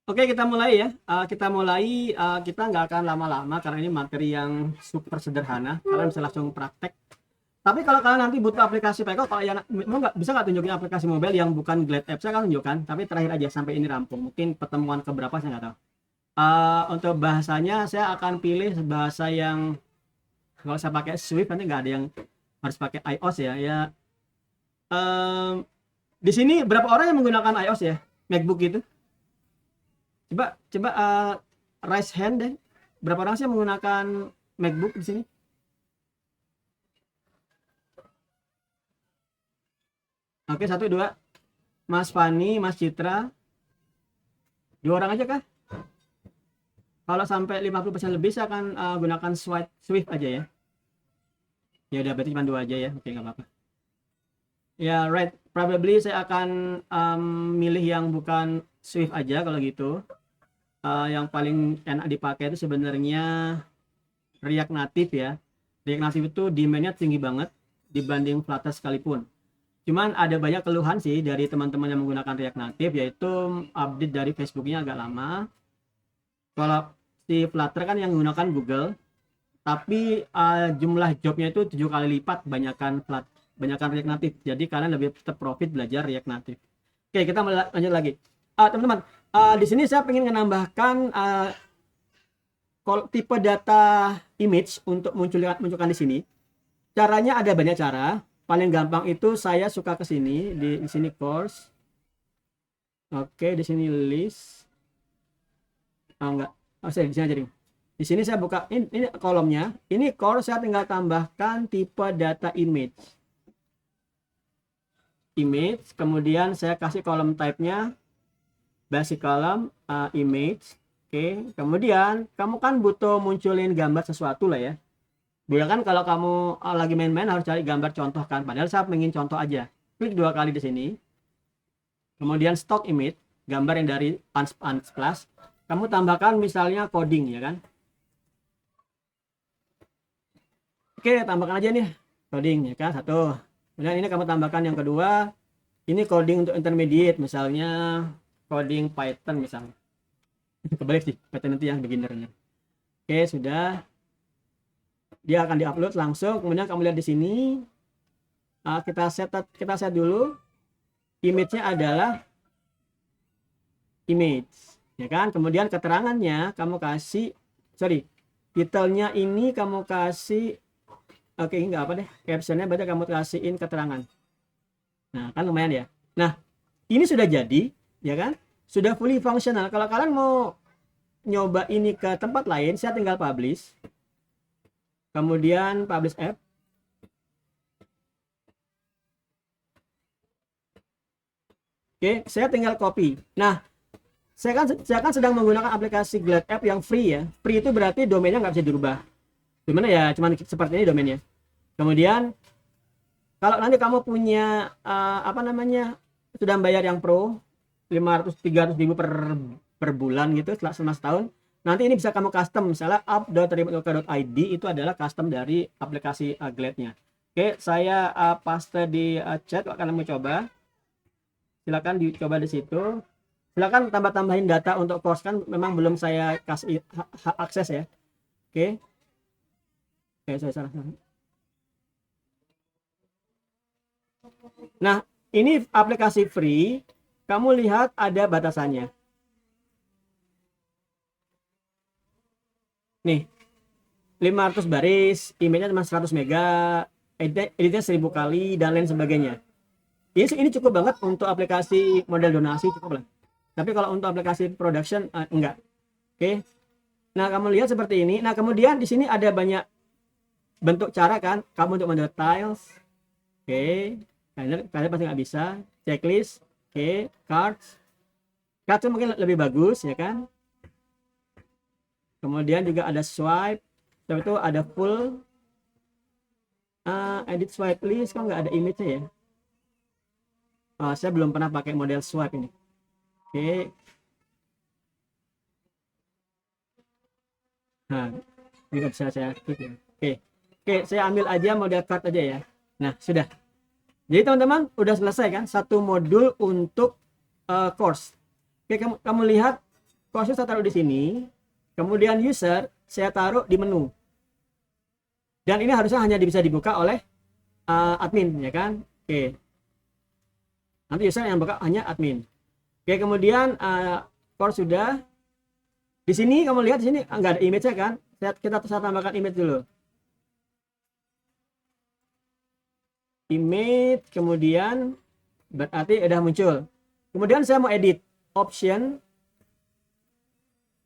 Oke, kita mulai ya. Kita nggak akan lama-lama karena ini materi yang super sederhana. Kalian bisa langsung praktek. Tapi kalau kalian nanti butuh aplikasi Peko, kalau yang mau nggak bisa nggak tunjukin aplikasi mobile yang bukan Glad App, saya akan tunjukkan. Tapi terakhir aja sampai ini rampung. Mungkin pertemuan keberapa saya nggak tahu. Untuk bahasanya saya akan pilih bahasa yang kalau saya pakai Swift nanti nggak ada yang harus pakai iOS ya. Di sini berapa orang yang menggunakan iOS ya, MacBook gitu? Coba raise hand deh. Berapa orang sih yang menggunakan MacBook di sini? Oke, 1, 2. Mas Fani, Mas Citra. 2 orang aja kah? Kalau sampai 50% lebih saya akan gunakan Swift aja ya. Ya udah berarti cuma 2 aja ya. Oke, nggak apa-apa. Ya, right. Probably saya akan milih yang bukan Swift aja kalau gitu. Yang paling enak dipakai itu sebenarnya React Native ya. React Native itu demand-nya tinggi banget dibanding Flutter sekalipun. Cuman ada banyak keluhan sih dari teman-teman yang menggunakan React Native, yaitu update dari Facebooknya agak lama. Kalau si Flutter kan yang menggunakan Google, tapi jumlah jobnya itu 7 kali lipat banyakkan React Native. Jadi kalian lebih tetap profit belajar React Native. Oke, kita lanjut lagi. Teman-teman, di sini saya ingin menambahkan tipe data image untuk munculkan di sini. Caranya ada banyak cara. Paling gampang itu saya suka ke sini, di sini course. Oke, di sini list. Enggak. Saya di sini aja nih. Di sini saya buka ini kolomnya. Ini course, saya tinggal tambahkan tipe data image. Image, kemudian saya kasih kolom type-nya basic column image. Oke, kemudian kamu kan butuh munculin gambar sesuatu lah ya. Kan kalau kamu lagi main-main harus cari gambar contoh kan. Padahal saya ingin contoh aja. Klik 2 kali di sini. Kemudian stock image, gambar yang dari Unsplash. Kamu tambahkan misalnya coding ya kan. Oke, tambahkan aja nih coding ya kan, satu. Kemudian ini kamu tambahkan yang kedua. Ini coding untuk intermediate, misalnya coding Python misalnya. Kebalik sih, Python itu yang beginnernya. Oke, sudah. Dia akan diupload langsung. Kemudian kamu lihat di sini, kita set dulu. Image-nya adalah image, ya kan. Kemudian keterangannya kamu kasih, titelnya ini kamu kasih, oke, nggak apa deh. Captionnya berarti kamu kasihin keterangan. Nah, kan lumayan ya. Nah, ini sudah jadi, ya kan. Sudah fully functional. Kalau kalian mau nyoba ini ke tempat lain, saya tinggal publish. Kemudian publish app. Oke, saya tinggal copy. Nah, saya kan sedang menggunakan aplikasi Glad App yang free ya. Free itu berarti domainnya nggak bisa dirubah. Gimana ya, cuman seperti ini domainnya. Kemudian kalau nanti kamu punya sudah bayar yang pro 500-300 ribu per bulan gitu selama setahun, nanti ini bisa kamu custom, misalnya app.remote.id itu adalah custom dari aplikasi Glad-nya. Oke, saya paste di chat. Kalau kalian mau coba, silakan dicoba di situ. Silakan tambahin data untuk course, kan memang belum saya kasih akses ya. Oke, saya salah. Nah, ini aplikasi free. Kamu lihat ada batasannya. Nih, 500 baris, image-nya cuma 100 mega, editnya 1000 kali, dan lain sebagainya. Ini cukup banget untuk aplikasi model donasi, cukup lah. Tapi kalau untuk aplikasi production, enggak. Oke. Nah, kamu lihat seperti ini. Nah, kemudian di sini ada banyak bentuk cara kan. Kamu untuk mendetails. Oke. Kalian pasti nggak bisa. Checklist. Oke. Cards. Cards mungkin lebih bagus, ya kan. Kemudian juga ada swipe. Setelah itu ada full. Edit swipe list. Kok nggak ada image-nya ya? Saya belum pernah pakai model swipe ini. Oke. Nah, ini bisa saya klik ya. Oke, saya ambil aja model card aja ya. Nah, sudah. Jadi teman-teman udah selesai kan satu modul untuk course. Oke, kamu lihat course saya taruh di sini. Kemudian user saya taruh di menu. Dan ini harusnya hanya bisa dibuka oleh admin ya kan. Oke. Nanti user yang buka hanya admin. Oke, kemudian course sudah. Di sini kamu lihat di sini nggak ada image-nya kan? Kita tambahkan image dulu. Image, kemudian berarti udah muncul. Kemudian saya mau edit option.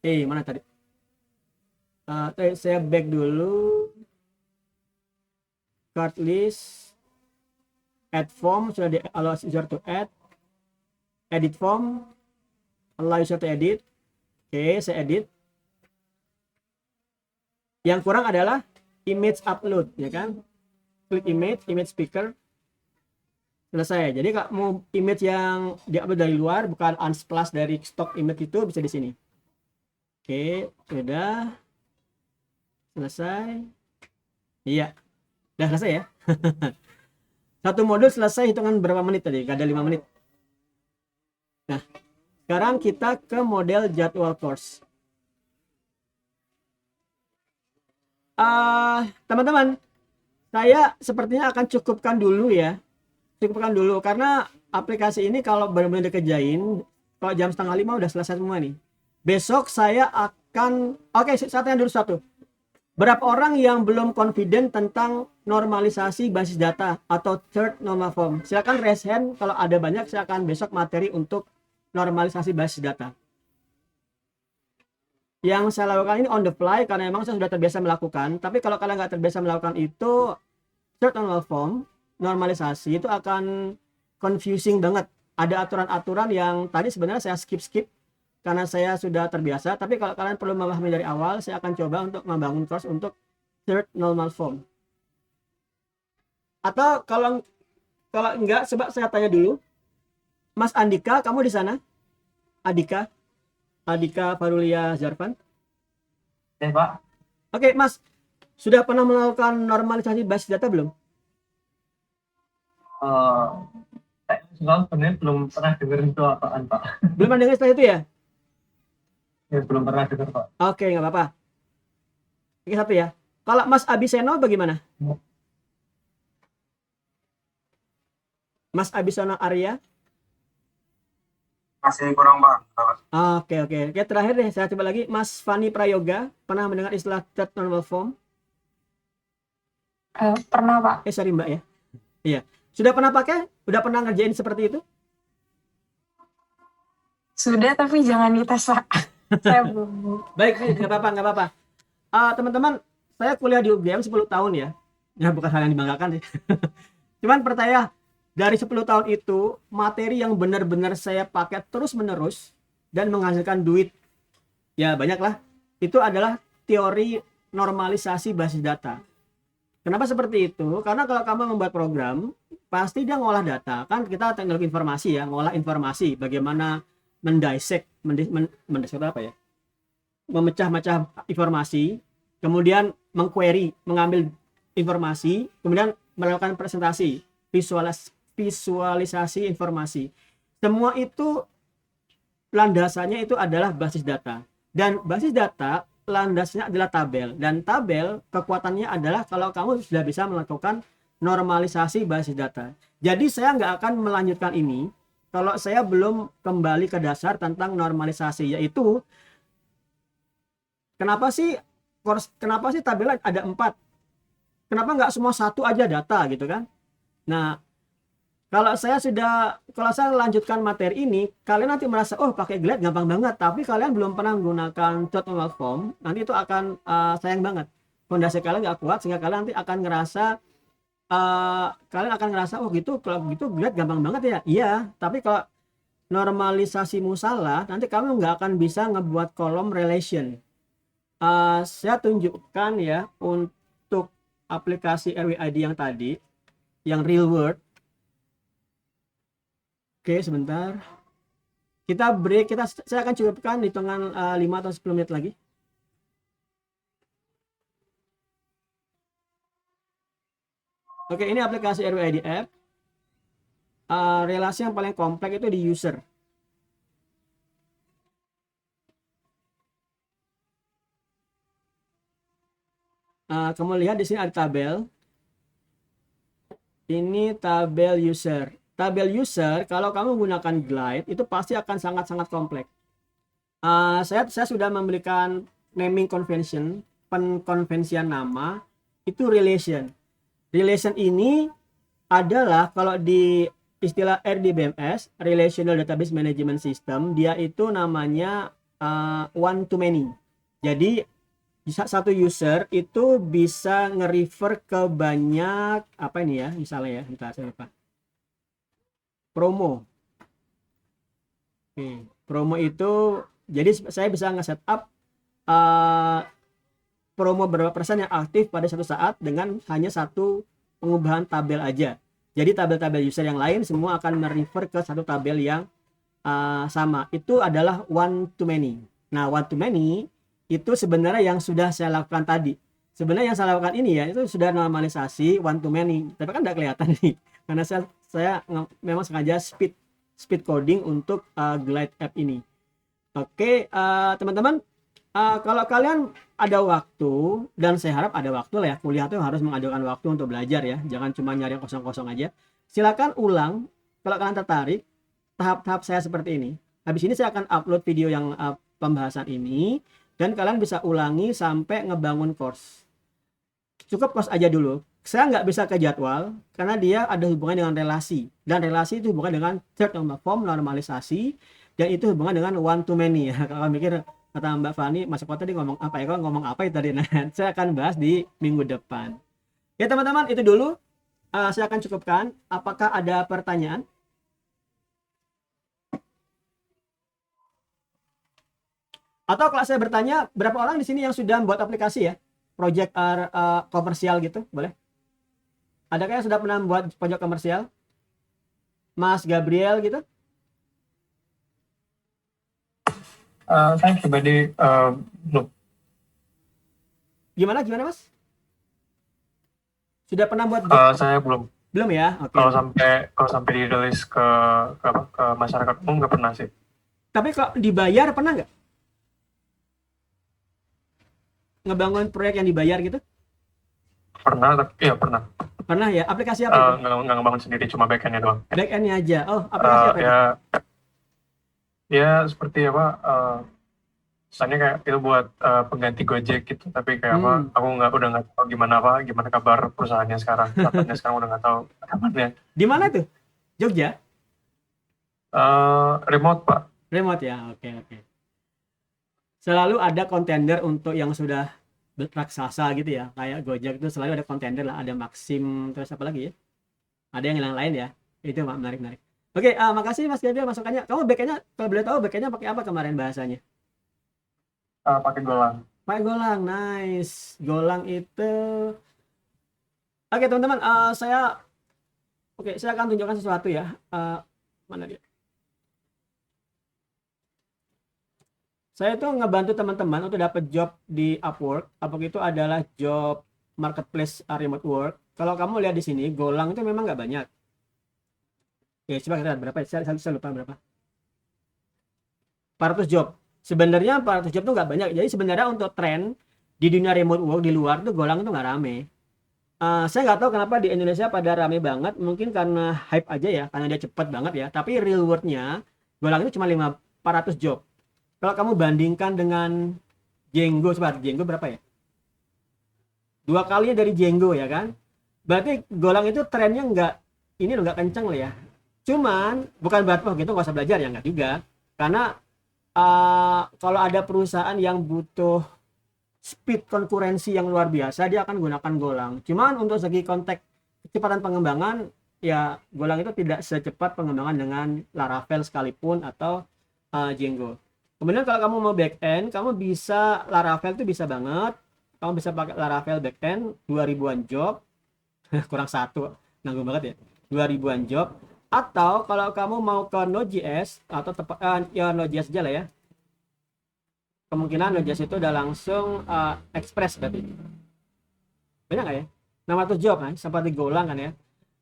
Mana tadi? Saya back dulu. Card list. Add form sudah di allow user to add. Edit form. Allow user to edit. Oke, saya edit. Yang kurang adalah image upload, ya kan? Klik image speaker. Selesai. Jadi kalau mau image yang diupload dari luar, bukan unsplash dari stock image, itu bisa di sini. Oke, sudah. Selesai. Iya, udah selesai ya. Satu modul selesai hitungan berapa menit tadi? Gak ada 5 menit. Nah, sekarang kita ke model jadwal course. Teman-teman, saya sepertinya akan cukupkan dulu ya. Cukupkan dulu karena aplikasi ini kalau benar-benar dikerjain, kalau jam setengah 5 udah selesai semua nih. Besok saya akan, oke, saya tanya dulu satu. Berapa orang yang belum confident tentang normalisasi basis data atau third normal form? Silakan raise hand. Kalau ada banyak, saya akan besok materi untuk normalisasi basis data. Yang saya lakukan ini on the fly karena memang saya sudah terbiasa melakukan. Tapi kalau kalian nggak terbiasa melakukan itu, third normal form, normalisasi itu akan confusing banget. Ada aturan-aturan yang tadi sebenarnya saya skip karena saya sudah terbiasa. Tapi kalau kalian perlu memahami dari awal, saya akan coba untuk membangun course untuk third normal form. Atau kalau enggak, coba saya tanya dulu. Mas Andika, kamu di sana? Andika Farulia Zarfan. Pak. Oke, Mas. Sudah pernah melakukan normalisasi basis data belum? Saya sebenarnya belum pernah dengar itu apaan, Pak. Belum pernah dengar istilah itu ya? Ya, belum pernah dengar, Pak. Oke, nggak apa-apa. Ini satu ya. Kalau Mas Abiseno bagaimana? Mas Abiseno Arya? Masih kurang Bang. Oke. Oke, terakhir deh saya coba lagi. Mas Fani Prayoga, pernah mendengar istilah third normal form? Pernah, Pak. Sorry Mbak ya. Iya. Sudah pernah pakai? Udah pernah ngerjain seperti itu? Sudah, tapi jangan dites, Pak. Saya belum. Baik, nggak apa-apa. Teman-teman, saya kuliah di UGM 10 tahun ya. Ya bukan hal yang dibanggakan sih. Cuman percaya, dari 10 tahun itu, materi yang benar-benar saya pakai terus-menerus dan menghasilkan duit, ya banyak lah, itu adalah teori normalisasi basis data. Kenapa seperti itu? Karena kalau kamu membuat program, pasti dia ngolah data. Kan kita teknologi informasi ya, ngolah informasi. Bagaimana mendissect apa ya? Memecah-mecah informasi, kemudian mengquery, mengambil informasi, kemudian melakukan presentasi, visualisasi informasi. Semua itu landasannya itu adalah basis data. Dan basis data landasnya adalah tabel. Dan tabel kekuatannya adalah kalau kamu sudah bisa melakukan normalisasi basis data. Jadi saya nggak akan melanjutkan ini kalau saya belum kembali ke dasar tentang normalisasi, yaitu kenapa sih tabel ada 4? Kenapa nggak semua satu aja data gitu kan? Nah, kalau saya lanjutkan materi ini, kalian nanti merasa, oh pakai Glide gampang banget, tapi kalian belum pernah menggunakan third normal form, nanti itu akan sayang banget. Fondasi kalian nggak kuat, sehingga kalian nanti akan ngerasa, oh gitu, kalau gitu Glide gampang banget ya. Iya, tapi kalau normalisasimu salah, nanti kamu nggak akan bisa ngebuat kolom relation. Saya tunjukkan ya, untuk aplikasi RWID yang tadi, yang real world. Oke, sebentar. Kita break. Saya akan cukupkan hitungan 5 atau 10 menit lagi. Oke, ini aplikasi RWID app. Relasi yang paling kompleks itu di user. Kamu lihat di sini ada tabel. Ini tabel user. Tabel user, kalau kamu menggunakan Glide, itu pasti akan sangat-sangat kompleks. Saya sudah memberikan naming convention, penkonvensian nama, itu relation. Relation ini adalah kalau di istilah RDBMS, Relational Database Management System, dia itu namanya one to many. Jadi satu user itu bisa nge-refer ke banyak apa ini ya, misalnya ya, saya lupa. Promo. Oke, promo itu jadi saya bisa nge-setup promo berapa persen yang aktif pada satu saat dengan hanya satu pengubahan tabel aja. Jadi tabel-tabel user yang lain semua akan merefer ke satu tabel yang sama. Itu adalah one to many. Nah, one to many itu sebenarnya yang sudah saya lakukan tadi. Sebenarnya yang saya lakukan ini ya, itu sudah normalisasi one to many, tapi kan nggak kelihatan nih, karena saya memang sengaja speed coding untuk Glide app ini. Oke, teman-teman, kalau kalian ada waktu, dan saya harap ada waktu lah ya, kuliah tuh harus mengajukan waktu untuk belajar ya, jangan cuma nyari yang kosong-kosong aja. Silakan ulang kalau kalian tertarik tahap-tahap saya seperti ini. Habis ini saya akan upload video yang pembahasan ini, dan kalian bisa ulangi sampai ngebangun course. Cukup course aja dulu. Saya nggak bisa ke jadwal karena dia ada hubungan dengan relasi, dan relasi itu hubungan dengan third normal form, normalisasi, dan itu hubungan dengan one to many ya. Kalau mikir kata Mbak Fani masuk kota tadi ngomong apa ya, kalau ngomong apa itu tadi, nah saya akan bahas di minggu depan. Ya teman-teman, itu dulu saya akan cukupkan. Apakah ada pertanyaan? Atau kalau saya bertanya, berapa orang di sini yang sudah membuat aplikasi ya, project komersial gitu, boleh? Adakah yang sudah pernah membuat project komersial? Mas Gabriel gitu? Saya pribadi belum. Gimana Mas? Sudah pernah buat? Saya belum. Belum ya? Oke. Kalau sampai dirilis ke masyarakat umum nggak pernah sih. Tapi kalau dibayar pernah nggak? Ngebangun proyek yang dibayar gitu? Pernah, iya pernah. Pernah ya? Aplikasi apa itu? Nggak ngebangun sendiri, cuma backend-nya doang. Backend-nya aja. Oh, aplikasi apa itu? Ya seperti apa? Misalnya kayak itu buat pengganti Gojek gitu, tapi kayak apa? Aku udah nggak tahu gimana kabar perusahaannya sekarang. Katanya sekarang udah nggak tahu kabarnya. Di mana tuh? Jogja? Remote Pak. Remote ya, oke. Selalu ada kontender untuk yang sudah raksasa gitu ya, kayak Gojek itu selalu ada kontender lah, ada Maxim, terus apa lagi ya? Ada yang lain ya, itu menarik. Oke, makasih Mas Gabriel masukannya. Kamu backend-nya, kalau boleh tahu backend-nya pakai apa kemarin bahasanya? Pakai Golang. Pakai Golang, nice. Golang itu, oke teman-teman, saya akan tunjukkan sesuatu ya. Mana dia? Saya tuh ngebantu teman-teman untuk dapat job di Upwork. Upwork itu adalah job marketplace remote work. Kalau kamu lihat di sini, Golang itu memang nggak banyak. Oke, coba kita lihat berapa ya? Saya lupa berapa. 400 job. Sebenarnya 400 job itu nggak banyak. Jadi sebenarnya untuk tren di dunia remote work di luar tuh Golang itu nggak rame. Saya nggak tahu kenapa di Indonesia pada rame banget. Mungkin karena hype aja ya, karena dia cepat banget ya. Tapi real world-nya Golang itu cuma 400 job. Kalau kamu bandingkan dengan Django, coba Django berapa ya? 2 kalinya dari Django ya kan? Berarti Golang itu trennya nggak kenceng loh ya. Cuman bukan berarti gitu nggak usah belajar ya, nggak juga. Karena kalau ada perusahaan yang butuh speed konkurensi yang luar biasa, dia akan gunakan Golang. Cuman untuk segi konteks kecepatan pengembangan, ya Golang itu tidak secepat pengembangan dengan Laravel sekalipun atau Django. Kemudian kalau kamu mau backend, kamu bisa Laravel itu bisa banget. Kamu bisa pakai Laravel backend 2000-an job. Kurang satu, nanggung banget ya. 2000-an job. Atau kalau kamu mau ke Node.js atau ya Node.js aja lah ya. Kemungkinan Node.js itu udah langsung Express berarti. Banyak nggak ya? 600 job kan, seperti Golang kan ya.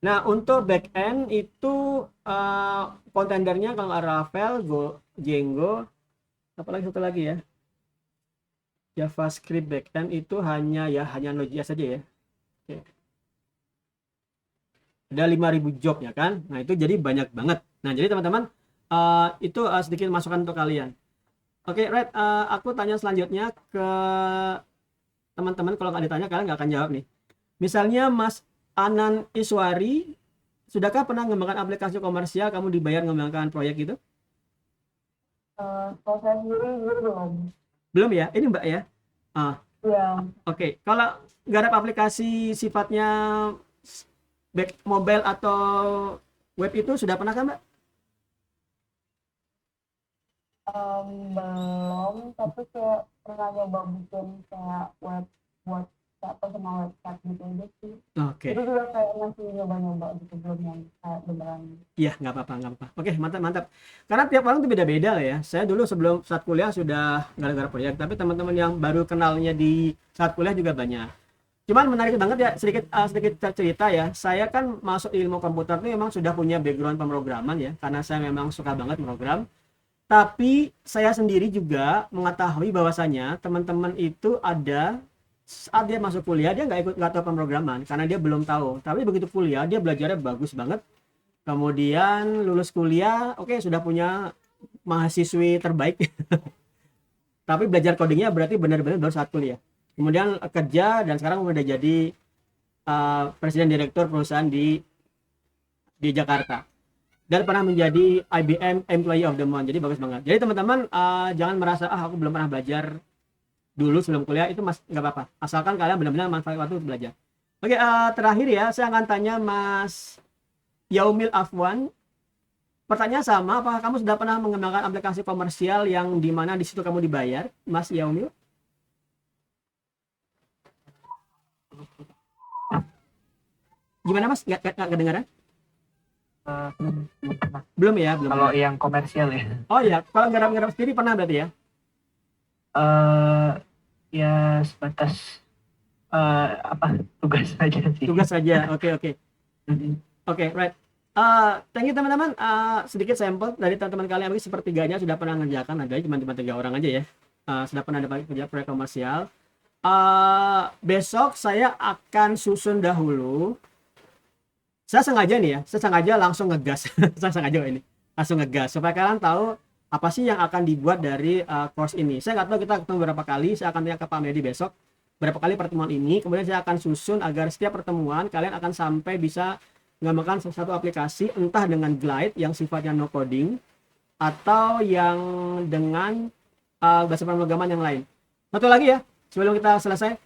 Nah, untuk backend itu kontendernya kalau Laravel, Django, apalagi satu lagi ya, JavaScript backend itu hanya Node.js saja ya. Oke. Ada 5.000 job ya kan. Nah itu jadi banyak banget. Nah jadi teman-teman itu sedikit masukan untuk kalian. Oke, right. Aku tanya selanjutnya ke teman-teman. Kalau nggak ditanya kalian nggak akan jawab nih. Misalnya Mas Anan Iswari, sudahkah pernah mengembangkan aplikasi komersial, kamu dibayar mengembangkan proyek itu? Kalau saya sendiri belum. Belum ya? Ini Mbak ya? Iya. Oke. Kalau garap aplikasi sifatnya back mobile atau web itu sudah pernah kan Mbak? Belum, tapi kayak pernah nyoba bikin kayak web buat personal website gitu aja sih. Oke. Itu juga kayak masih nyoba-nyoba gitu, belum yang kayak beneran. Iya, nggak apa-apa. Oke, mantap. Karena tiap orang tuh beda-beda lah ya. Saya dulu sebelum saat kuliah sudah gara-gara proyek, tapi teman-teman yang baru kenalnya di saat kuliah juga banyak. Cuman menarik banget ya, sedikit cerita ya. Saya kan masuk ilmu komputer itu memang sudah punya background pemrograman ya, karena saya memang suka banget program. Tapi saya sendiri juga mengetahui bahwasanya teman-teman itu ada saat dia masuk kuliah dia nggak tahu pemrograman karena dia belum tahu. Tapi begitu kuliah dia belajarnya bagus banget. Kemudian lulus kuliah, oke sudah punya mahasiswi terbaik. Tapi belajar codingnya berarti benar-benar baru saat kuliah. Kemudian kerja dan sekarang udah jadi presiden direktur perusahaan di Jakarta. Dan pernah menjadi IBM Employee of the Month. Jadi bagus banget. Jadi teman-teman jangan merasa aku belum pernah belajar dulu sebelum kuliah, itu nggak apa-apa. Asalkan kalian benar-benar manfaat waktu untuk belajar. Oke, terakhir ya, saya akan tanya Mas Yaumil Afwan. Pertanyaan sama, apakah kamu sudah pernah mengembangkan aplikasi komersial yang dimana di situ kamu dibayar, Mas Yaumil? Gimana Mas? Nggak kedengaran? Belum ya, belum. Kalau yang komersial ya. Oh ya, kalau garap-garap sendiri pernah berarti ya? Ya sebatas tugas saja sih. Tugas saja. Oke. Oke, right. Thank you teman-teman. Sedikit sampel dari teman-teman kalian mungkin sepertiganya sudah pernah ngerjakan, ada cuma 3 orang aja ya. Sudah pernah dapat kerja proyek komersial. Besok saya akan susun dahulu. Saya sengaja langsung ngegas. Saya sengaja ini langsung ngegas supaya kalian tahu apa sih yang akan dibuat dari course ini. Saya nggak tahu kita ketemu berapa kali. Saya akan tanya ke Pak Medi besok berapa kali pertemuan ini. Kemudian saya akan susun agar setiap pertemuan kalian akan sampai bisa mengembangkan satu aplikasi, entah dengan Glide yang sifatnya no coding atau yang dengan bahasa pemrograman yang lain. Satu lagi ya, sebelum kita selesai.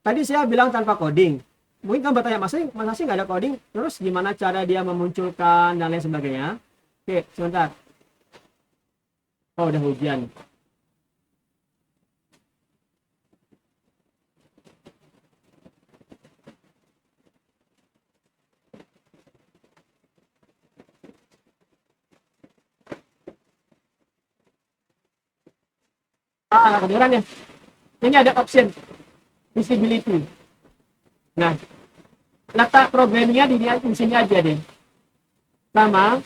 Tadi saya bilang tanpa coding. Mungkin kamu bertanya, masa sih nggak ada coding? Terus gimana cara dia memunculkan dan lain sebagainya? Oke, sebentar. Oh, udah hujan. Kedengeran ya? Ini ada option visibility. Nah, letak programnya di sini aja deh. Sama,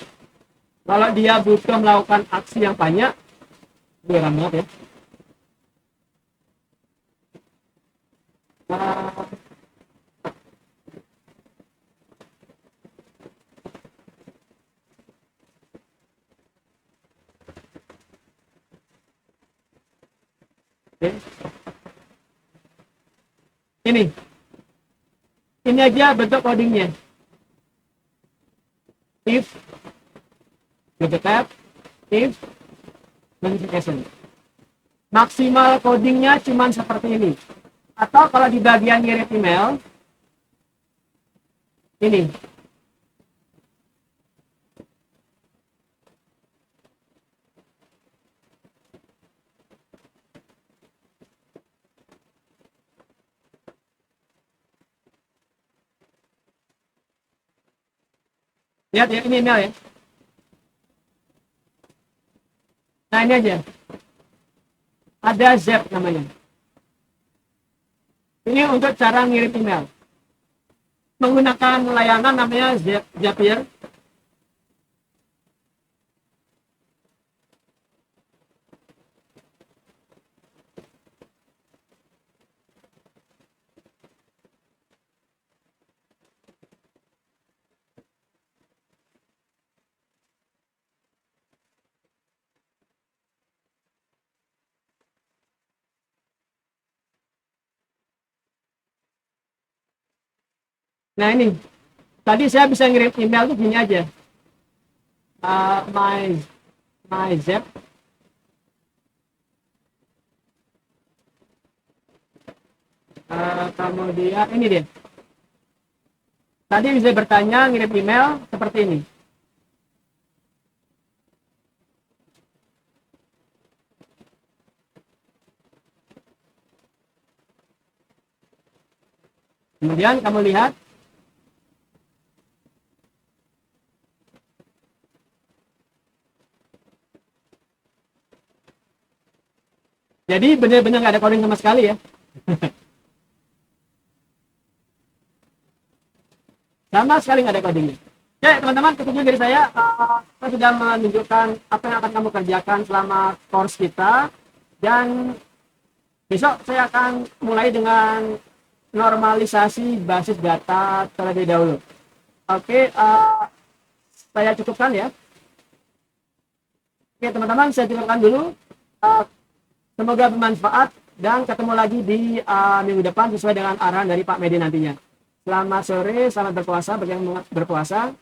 kalau dia butuh melakukan aksi yang banyak, biar banget ya. Ini aja bentuk codingnya. If tab, if notification. Maksimal codingnya cuma seperti ini. Atau kalau di bagian ngirim email, ini. Lihat ya, ini email ya. Nah, ini aja. Ada Zap namanya. Ini untuk cara ngirim email. Menggunakan layanan namanya Zapier. Nah ini, tadi saya bisa ngirim email tuh gini aja. My Zap. Kemudian ini dia. Tadi bisa bertanya ngirim email seperti ini. Kemudian kamu lihat. Jadi benar-benar nggak ada coding sama sekali ya. Sama sekali nggak ada codingnya. Oke, teman-teman, ketujuh dari saya sudah menunjukkan apa yang akan kamu kerjakan selama course kita. Dan besok saya akan mulai dengan normalisasi basis data terlebih dahulu. Oke, saya cukupkan ya. Oke, teman-teman, saya cukupkan dulu. Semoga bermanfaat dan ketemu lagi di minggu depan sesuai dengan arahan dari Pak Medi nantinya. Selamat sore, selamat berpuasa bagi yang berpuasa.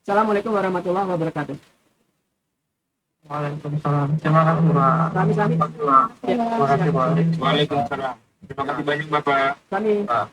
Assalamualaikum warahmatullahi wabarakatuh. Waalaikumsalam. Terima kasih, Pak. Sami-sami. Ya, Terima kasih, Pak. Waalaikumsalam. Terima kasih banyak Bapak. Sami. Pak.